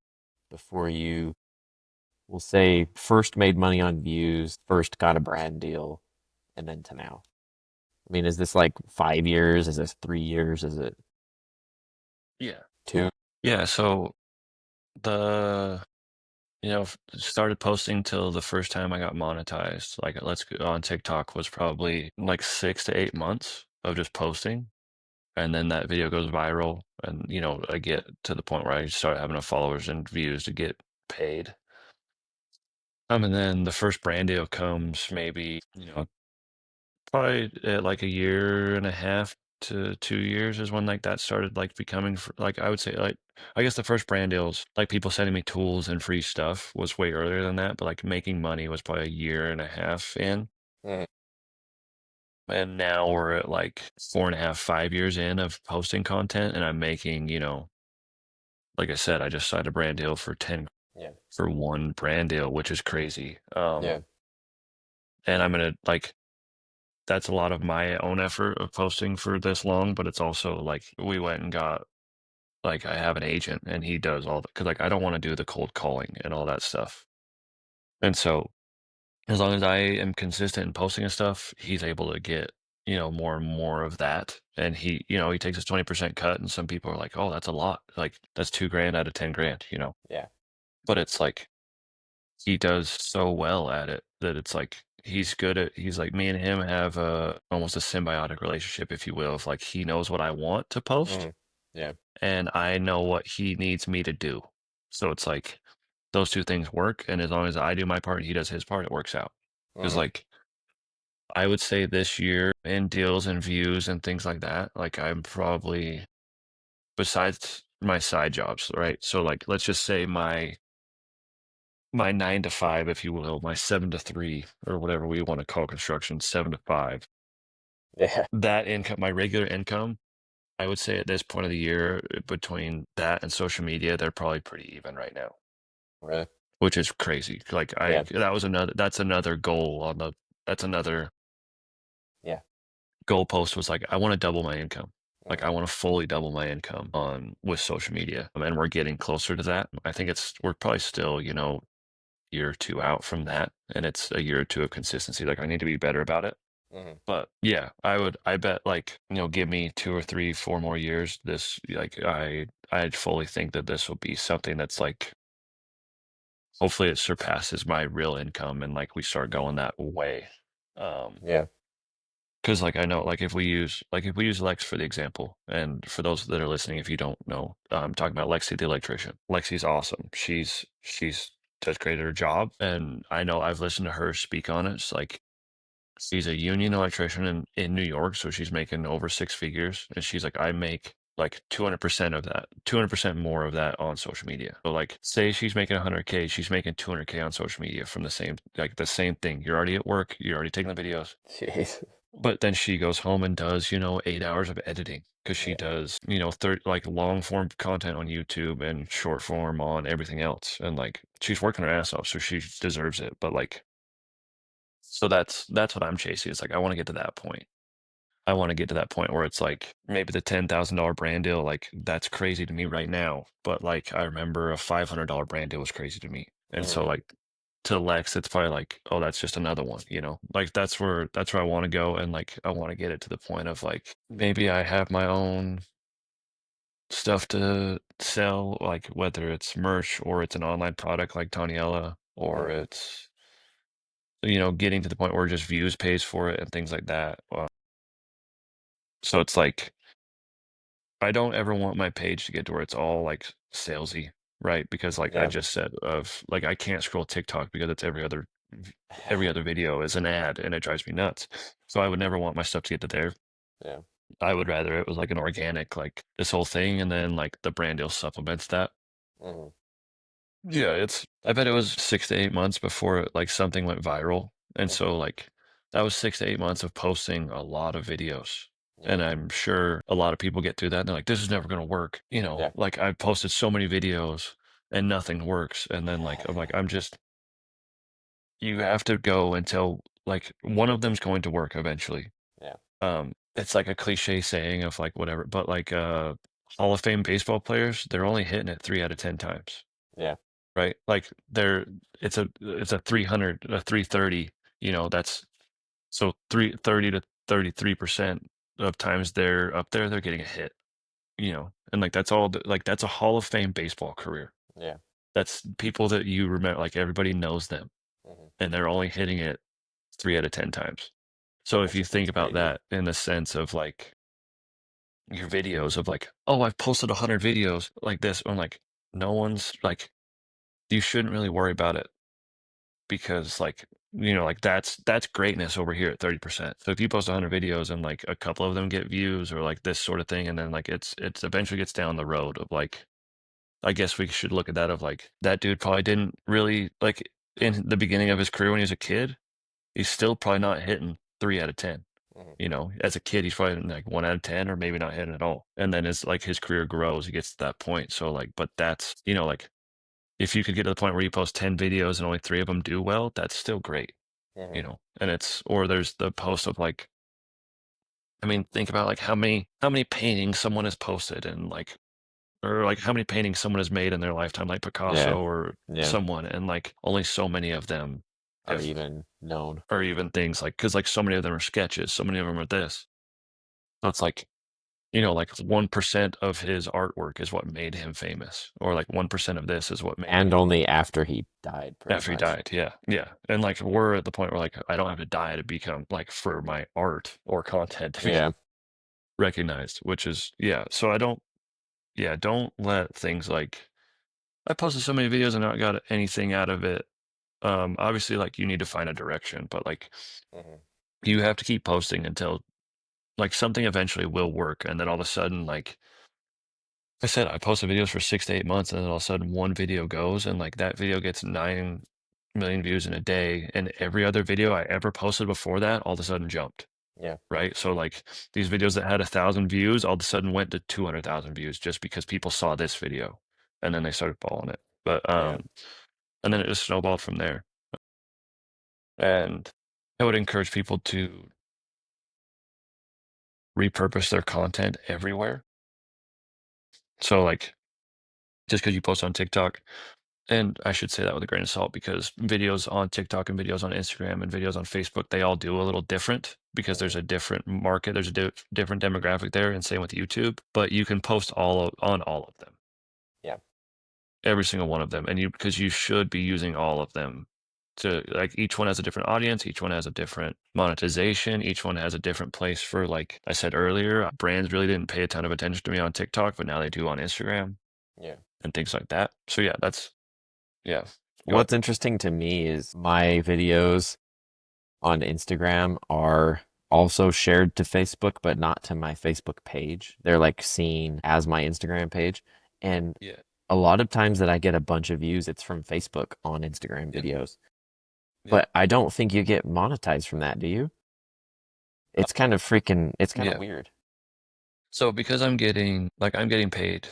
before you will say first made money on views, first got a brand deal, and then to now? I mean, is this like 5 years? Is this 3 years? Is it Yeah. two? Yeah. So the started posting till the first time I got monetized. Like let's go on TikTok was probably like 6 to 8 months of just posting. And then that video goes viral. And, I get to the point where I start having enough followers and views to get paid. And then the first brand deal comes maybe, probably at like a year and a half to 2 years is when like that started like becoming like I would say like I guess the first brand deals like people sending me tools and free stuff was way earlier than that, but like making money was probably a year and a half in. Mm, And now we're at like 4.5, 5 years in of posting content, and I'm making, like I said, I just signed a brand deal for 10 yeah, for one brand deal, which is crazy. yeah. And I'm gonna like that's a lot of my own effort of posting for this long, but it's also like we went and got like I have an agent and he does all the because like I don't want to do the cold calling and all that stuff. And so as long as I am consistent in posting and stuff, he's able to get, more and more of that. And he takes his 20% cut and some people are like, oh, that's a lot. Like that's 2 grand out of 10 grand. Yeah. But it's like he does so well at it that it's like he's like me and him have a almost a symbiotic relationship, if you will, of like he knows what I want to post Mm, yeah. and I know what he needs me to do. So it's like those two things work, and as long as I do my part and he does his part, it works out. Because Mm, like I would say this year in deals and views and things like that, like I'm probably besides my side jobs, right? So like let's just say my 9 to 5, if you will, my 7 to 3, or whatever we want to call construction, 7 to 5. yeah. That income, my regular income, I would say at this point of the year, between that and social media, they're probably pretty even right now, Really? which is crazy. Like Yeah. that's another goal on that's another Yeah. goalpost was like, I want to double my income. Like Mm, I want to fully double my income on with social media. And we're getting closer to that. I think we're probably still, year or two out from that. And it's a year or two of consistency. Like I need to be better about it. mm, But yeah, I bet like, give me 2 or 3, 4 more years. This like I fully think that this will be something that's like hopefully it surpasses my real income and like we start going that way. Um yeah. 'Cause, like, I know, like, if we use Lex for the example, and for those that are listening, if you don't know, I'm talking about Lexi the electrician. Lexi's awesome. She's does great at her job, and I know I've listened to her speak on it. It's like she's a union electrician in New York, so she's making over 6 figures, and she's like, "I make, like, 200% of that 200% more of that on social media." So, like, say she's making 100K, she's making 200K on social media from the same thing. You're already at work, you're already taking the videos, Jeez. but then she goes home and does, 8 hours of editing because she Yeah. does, like, long form content on YouTube and short form on everything else, and, like, she's working her ass off, so she deserves it, but, like, so that's what I'm chasing. It's like, I wanna get to that point. I wanna get to that point where it's like, maybe the $10,000 brand deal, like, that's crazy to me right now, but, like, I remember a $500 brand deal was crazy to me, and so, Hmm. like, to Lex, it's probably like, "Oh, that's just another one," you know? Like, that's where I wanna go, and, like, I wanna get it to the point of, like, maybe I have my own stuff to sell, like, whether it's merch or it's an online product like Taniela, or Hmm. it's, getting to the point where just views pays for it and things like that. So it's like, I don't ever want my page to get to where it's all like salesy, right? Because like I Yeah. just said, of like I can't scroll TikTok because it's every other video is an ad and it drives me nuts. So I would never want my stuff to get to there. Yeah. I would rather it was like an organic, like this whole thing, and then like the brand deal supplements that. Hmm. Yeah, I bet it was 6 to 8 months before, like, something went viral, and Hmm. so, like, that was 6 to 8 months of posting a lot of videos, and Yeah. I'm sure a lot of people get through that, and they're like, "This is never gonna work," Yeah. like, I've posted so many videos and nothing works, and then, like, I'm like, you have to go until, like, one of them's going to work eventually. Yeah. It's like a cliche saying of, like, whatever, but, like, Hall of Fame baseball players, they're only hitting it 3 out of 10 times. Yeah. Right? Like, it's a 300, a 330, that's so 330 to 33% of times they're up there, they're getting a hit, and, like, that's all like, that's a Hall of Fame baseball career. Yeah. That's people that you remember, like, everybody knows them, Hmm. and they're only hitting it 3 out of 10 times. So if you think That's about crazy. that in the sense of, like, your videos of, like, "Oh, I've posted 100 videos like this," I'm like, no one's like, you shouldn't really worry about it. Because like, like that's greatness over here at 30%. So if you post 100 videos and like a couple of them get views or like this sort of thing, and then like it's eventually gets down the road of like, I guess we should look at that of like, that dude probably didn't really like, in the beginning of his career when he was a kid, he's still probably not hitting 3 out of 10. Hmm. As a kid, he's probably hitting like 1 out of 10 or maybe not hitting at all. And then as like his career grows, he gets to that point. So like, but that's, like, if you could get to the point where you post 10 videos and only 3 of them do well, that's still great, Hmm. and or there's the post of like, I mean, think about like how many paintings someone has posted, and like, or like how many paintings someone has made in their lifetime, like Yeah. Picasso or Yeah. someone, and like only so many of them Are have, even known. or even things like, because like so many of them are sketches, so many of them are this. So it's like, like 1% of his artwork is what made him famous, or like 1% of this is what made And him. only after he died, pretty After he much. died, yeah, yeah, and, like, we're at the point where, like, I don't have to die to become like, for my art or content to be Yeah. recognized, which is, yeah, so I don't, yeah, don't let things like, "I posted so many videos and not got anything out of it." Obviously, like, you need to find a direction, but, like, Hmm. you have to keep posting until, like, something eventually will work, and then all of a sudden, like I said, I posted videos for 6 to 8 months, and then all of a sudden one video goes, and, like, that video gets 9 million views in a day, and every other video I ever posted before that all of a sudden jumped, Yeah. right? So, like, these videos that had 1,000 views all of a sudden went to 200,000 views just because people saw this video, and then they started following it. But, Yeah. and then it just snowballed from there. And I would encourage people to repurpose their content everywhere. So, like, just because you post on TikTok, and I should say that with a grain of salt, because videos on TikTok and videos on Instagram and videos on Facebook, they all do a little different because there's Hmm. a different market, there's a different demographic there, and same with YouTube. But you can post on all of them, Yeah. every single one of them, and because you should be using all of them. to like each one has a different audience, each one has a different monetization, each one has a different place for like I said earlier, brands really didn't pay a ton of attention to me on TikTok, but now they do on Instagram Yeah. and things like that. So yeah, that's yeah. Go ahead. What's interesting to me is my videos on Instagram are also shared to Facebook, but not to my Facebook page. They're like seen as my Instagram page. And Yeah. a lot of times that I get a bunch of views, it's from Facebook on Instagram Yeah. videos. Yeah. But I don't think you get monetized from that, do you? It's kind of freaking, it's kind of Yeah. weird. So because I'm getting paid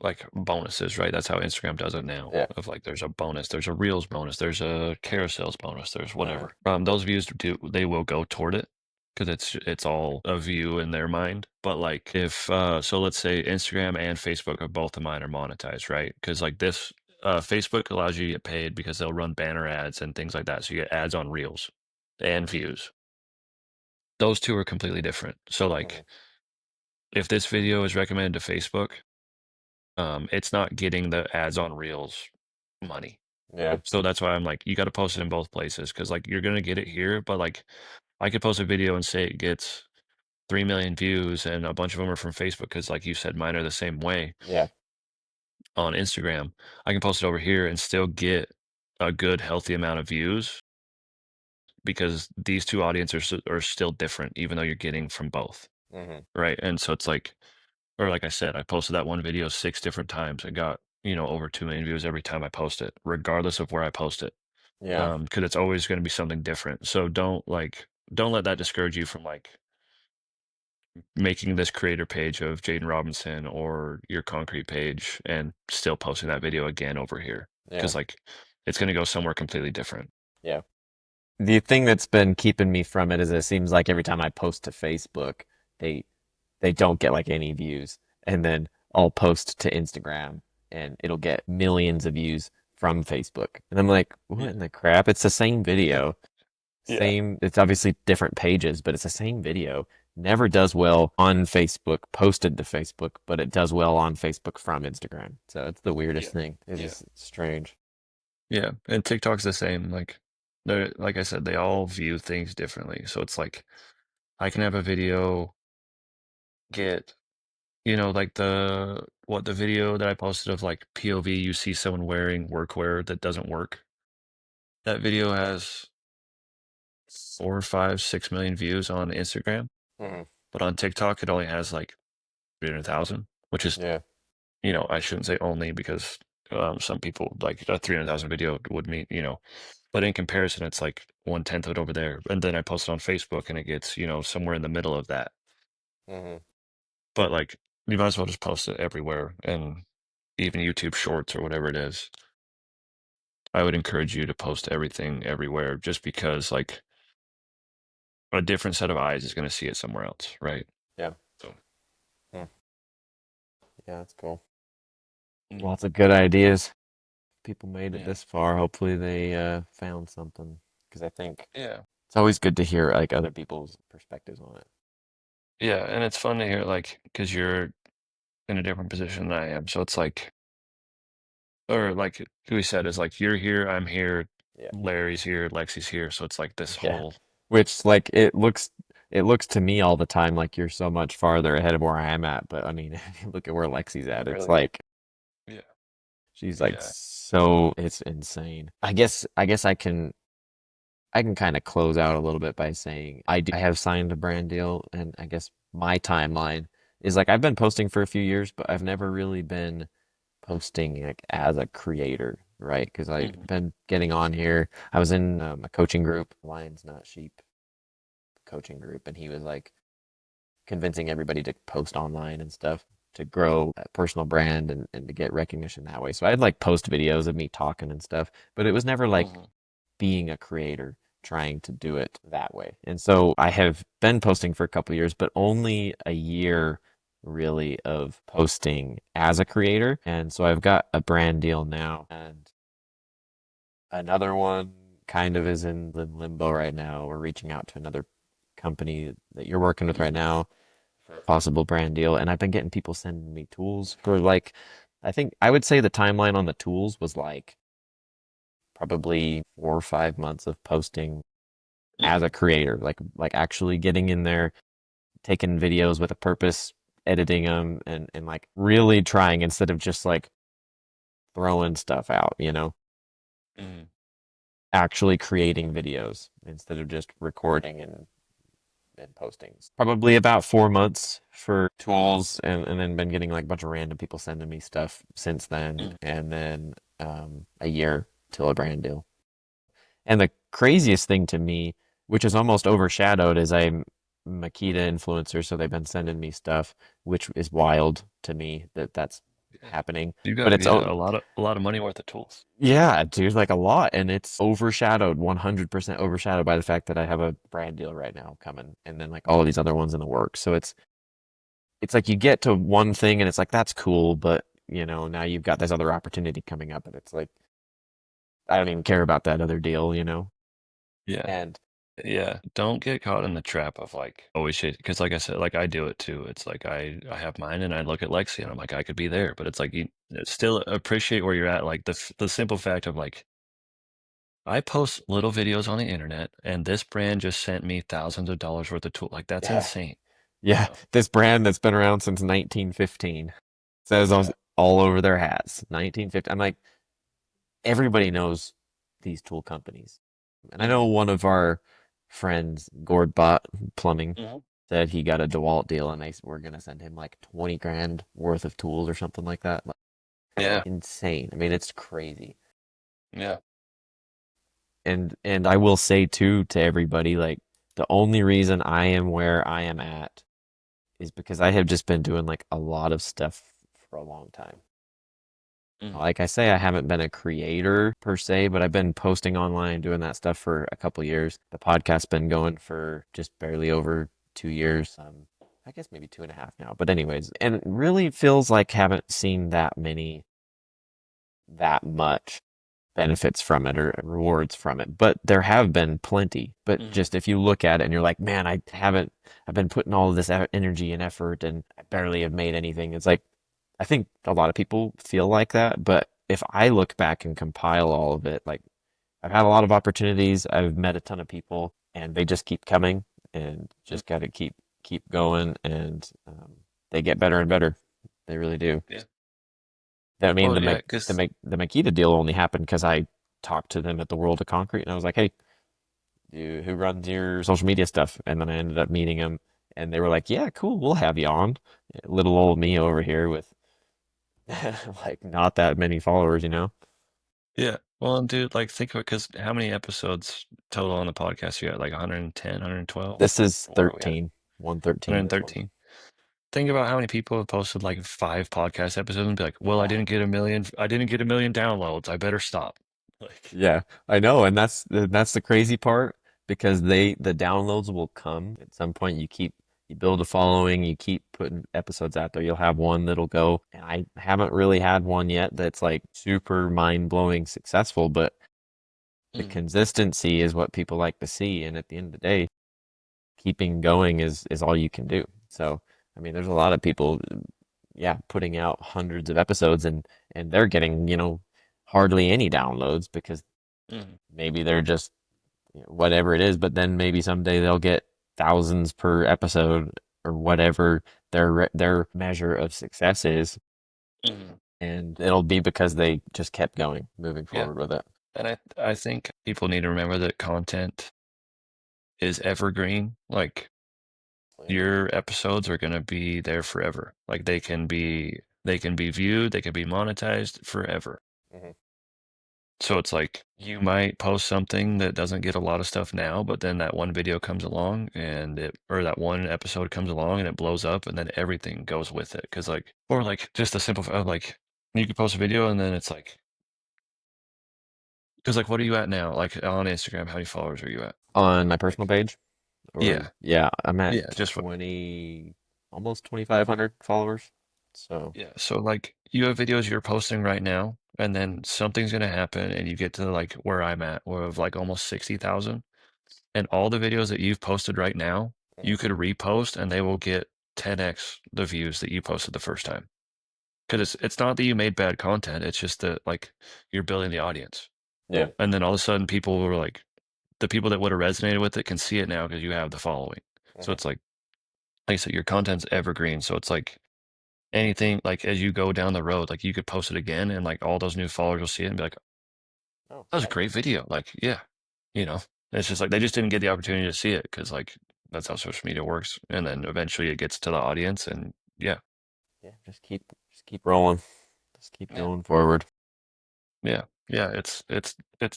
like bonuses, right? That's how Instagram does it now. Yeah. Of like there's a bonus, there's a Reels bonus, there's a carousels bonus, there's Uh, whatever. Those views do they will go toward it because it's all a view in their mind. But like if so let's say Instagram and Facebook of both of mine are monetized, right? Because like this Facebook allows you to get paid because they'll run banner ads and things like that. So you get ads on Reels and views. Those two are completely different. So mhm. like if this video is recommended to Facebook, it's not getting the ads on Reels money. Yeah. So that's why I'm like, you got to post it in both places because like you're gonna get it here, but like I could post a video and say it gets 3 million views and a bunch of them are from Facebook because like you said, mine are the same way Yeah. on Instagram. I can post it over here and still get a good healthy amount of views because these two audiences are still different, even though you're getting from both, Hmm. right? And so it's like, or like I said, I posted that one video 6 different times. I got, over 2 million views every time I post it, regardless of where I post it. Yeah. Because it's always going to be something different. So don't let that discourage you from like making this creator page of Jaden Robinson or your concrete page and still posting that video again over here. Yeah. Because like it's going to go somewhere completely different. Yeah. The thing that's been keeping me from it is it seems like every time I post to Facebook, they they don't get like any views. And then I'll post to Instagram and it'll get millions of views from Facebook. And I'm like, what Yeah. in the crap? It's the same video. Yeah. Same, it's obviously different pages, but it's the same video. Never does well on Facebook, posted to Facebook, but it does well on Facebook from Instagram. So it's the weirdest Yeah. thing. It's Yeah. just strange. Yeah. And TikTok's the same. Like they're like I said, they all view things differently. So it's like I can have a video get like the video that I posted of like POV, you see someone wearing workwear that doesn't work. That video has 4, 5, 6 million views on Instagram, Hmm. but on TikTok it only has like 300,000, which is, Yeah. I shouldn't say only because some people like a 300,000 video would mean, but in comparison, it's like 1/10 of it over there. And then I post it on Facebook and it gets, somewhere in the middle of that. Hmm. But like, you might as well just post it everywhere and even YouTube Shorts or whatever it is. I would encourage you to post everything everywhere just because like a different set of eyes is going to see it somewhere else, right? Yeah. So, Hmm. Yeah, that's cool. mm, Lots of good ideas. People made it yeah, this far. Hopefully they found something. Because I think yeah, it's always good to hear like other people's perspectives on it. yeah. And it's fun to hear like because you're in a different position than I am. So it's like, or like who we said is like you're here, I'm here, Yeah. Larry's here, Lexi's here. So it's like this Yeah. whole Which like it looks to me all the time like you're so much farther ahead of where I am at. But I mean, if you look at where Lexi's at, it's really, like yeah, she's like yeah, so it's insane. I guess I can kind of close out a little bit by saying I have signed a brand deal, and I guess my timeline is like I've been posting for a few years, but I've never really been posting like as a creator, right? Because I've mhm, been getting on here. I was in a coaching group, Lions Not Sheep coaching group, and he was like convincing everybody to post online and stuff to grow a personal brand and to get recognition that way. So I'd like post videos of me talking and stuff, but it was never like mhm, being a creator trying to do it that way. And so I have been posting for a couple years, but only a year really of posting as a creator. And so I've got a brand deal now and another one kind of is in limbo right now. We're reaching out to another company that you're working with right mhm, now for a possible brand deal. And I've been getting people sending me tools for like, I think I would say the timeline on the tools was like probably 4 or 5 months of posting as Mhm. a creator, like actually getting in there, taking videos with a purpose, editing them, and like really trying instead of just like throwing stuff out, Mhm. actually creating videos instead of just recording and posting. Probably about 4 months for tools, and then been getting like a bunch of random people sending me stuff since then, Mhm. and then a year till a brand deal. And the craziest thing to me, which is almost overshadowed, is I'm Makita influencer, so they've been sending me stuff, which is wild to me that that's Yeah. happening. You But got it's yeah, a lot of money worth of tools. yeah, dude, like a lot, and it's overshadowed, 100% overshadowed by the fact that I have a brand deal right now coming, and then like all of these other ones in the works. So it's like you get to one thing and it's like that's cool, but now you've got this other opportunity coming up, and it's like I don't even care about that other deal. Yeah. And Yeah, don't get caught in the trap of like always chasing because like I said, like I do it too. It's like I have mine and I look at Lexi and I'm like I could be there, but it's like you still appreciate where you're at. Like the simple fact of like I post little videos on the internet and this brand just sent me thousands of dollars worth of tool. Like that's yeah, insane, you yeah, know? this brand that's been around since 1915 says Yeah. all over their hats 1950. I'm like, everybody knows these tool companies. And I know Hmm. one of our friends, Gordbot Plumbing, Hmm. said he got a DeWalt deal and they were going to send him like 20 grand worth of tools or something like that. Like, Yeah. insane. I mean, it's crazy. Yeah. And I will say too to everybody, like the only reason I am where I am at is because I have just been doing like a lot of stuff for a long time. Hmm. Like I say, I haven't been a creator per se, but I've been posting online, doing that stuff for a couple years. The podcast's been going for just barely over 2 years. I guess maybe 2.5 now. But anyways, and it really feels like haven't seen that much benefits from it or rewards from it. But there have been plenty. But Hmm. just if you look at it and you're like, man, I've been putting all of this energy and effort and I barely have made anything. It's like, I think a lot of people feel like that. But if I look back and compile all of it, like I've had a lot of opportunities, I've met a ton of people, and they just keep coming and just got to keep going, and they get better and better. They really do. Yeah. I mean, Well, yeah, because The Makita deal only happened because I talked to them at the World of Concrete, and I was like, "Hey, who runs your social media stuff?" And then I ended up meeting them, and they were like, "Yeah, cool, we'll have you on." Little old me over here with like not that many followers. yeah. Well, and dude, like think of it because how many episodes total on the podcast you got? Like 110, 112? This is Where are we at? 13, 113. This one. 113. Think about how many people have posted like 5 podcast episodes and be like, "Well, Yeah. I didn't get a million downloads. I better stop." Like, Yeah, I know, and that's the crazy part because the downloads will come at some point. You build a following, you keep putting episodes out there. You'll have one that'll go, and I haven't really had one yet that's like super mind-blowing successful, but the mm, consistency is what people like to see, and at the end of the day, keeping going is all you can do. So, I mean, there's a lot of people, yeah, putting out hundreds of episodes and they're getting, hardly any downloads because mm, maybe they're just whatever it is, but then maybe someday they'll get thousands per episode or whatever their measure of success is, mm, and it'll be because they just kept going, moving yeah. forward with it. And I think people need to remember that content is evergreen. Like Yeah. your episodes are gonna be there forever. Like they can be viewed, they can be monetized forever. Hmm. So it's like you might post something that doesn't get a lot of stuff now, but then that one video comes along and or that one episode comes along and it blows up and then everything goes with it. Cause like, or like just a simple, like you could post a video and then it's like, cause like, what are you at now? Like on Instagram, how many followers are you at? On my personal Like, page, or yeah, yeah, I'm at yeah, just what, 20, almost 2,500 followers. So yeah. So like you have videos you're posting right now and then something's going to happen and you get to like where I'm at, where of like almost 60,000. And all the videos that you've posted right now, mhm. you could repost and they will get 10x the views that you posted the first time. Because it's not that you made bad content, it's just that like you're building the audience. Yeah. And then all of a sudden, people were like, the people that would have resonated with it can see it now because you have the following. So Hmm. it's like I said, your content's evergreen. So it's like anything, like as you go down the road, like you could post it again and like all those new followers will see it and be like, Oh, that was a yeah. great video. Like, yeah, you know, it's just like they just didn't get the opportunity to see it because like that's how social media works. And then eventually it gets to the audience and yeah, Yeah. Just keep rolling. Just keep yeah, going forward. yeah, yeah. It's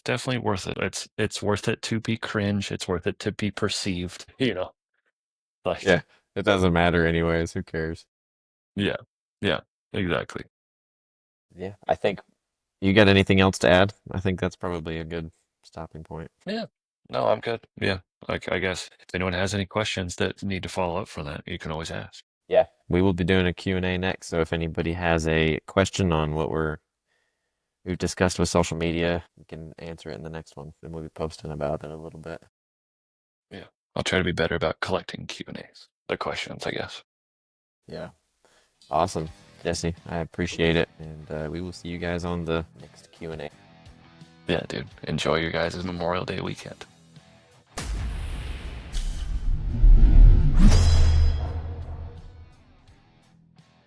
definitely worth it. It's worth it to be cringe. It's worth it to be perceived, like, Yeah. It doesn't matter anyways. Who cares? yeah, yeah, exactly. Yeah. I think you got anything else to add? I think that's probably a good stopping point. Yeah. No, I'm good. Yeah. Like, I guess if anyone has any questions that need to follow up from that, you can always ask. Yeah. We will be doing a Q&A next, so if anybody has a question on what we've discussed with social media, you can answer it in the next one. And we'll be posting about it a little bit. Yeah. I'll try to be better about collecting Q&As, the questions, I guess. Yeah. Awesome. Jesse, I appreciate it. And we will see you guys on the next Q&A. Yeah, dude. Enjoy your guys' Memorial Day weekend.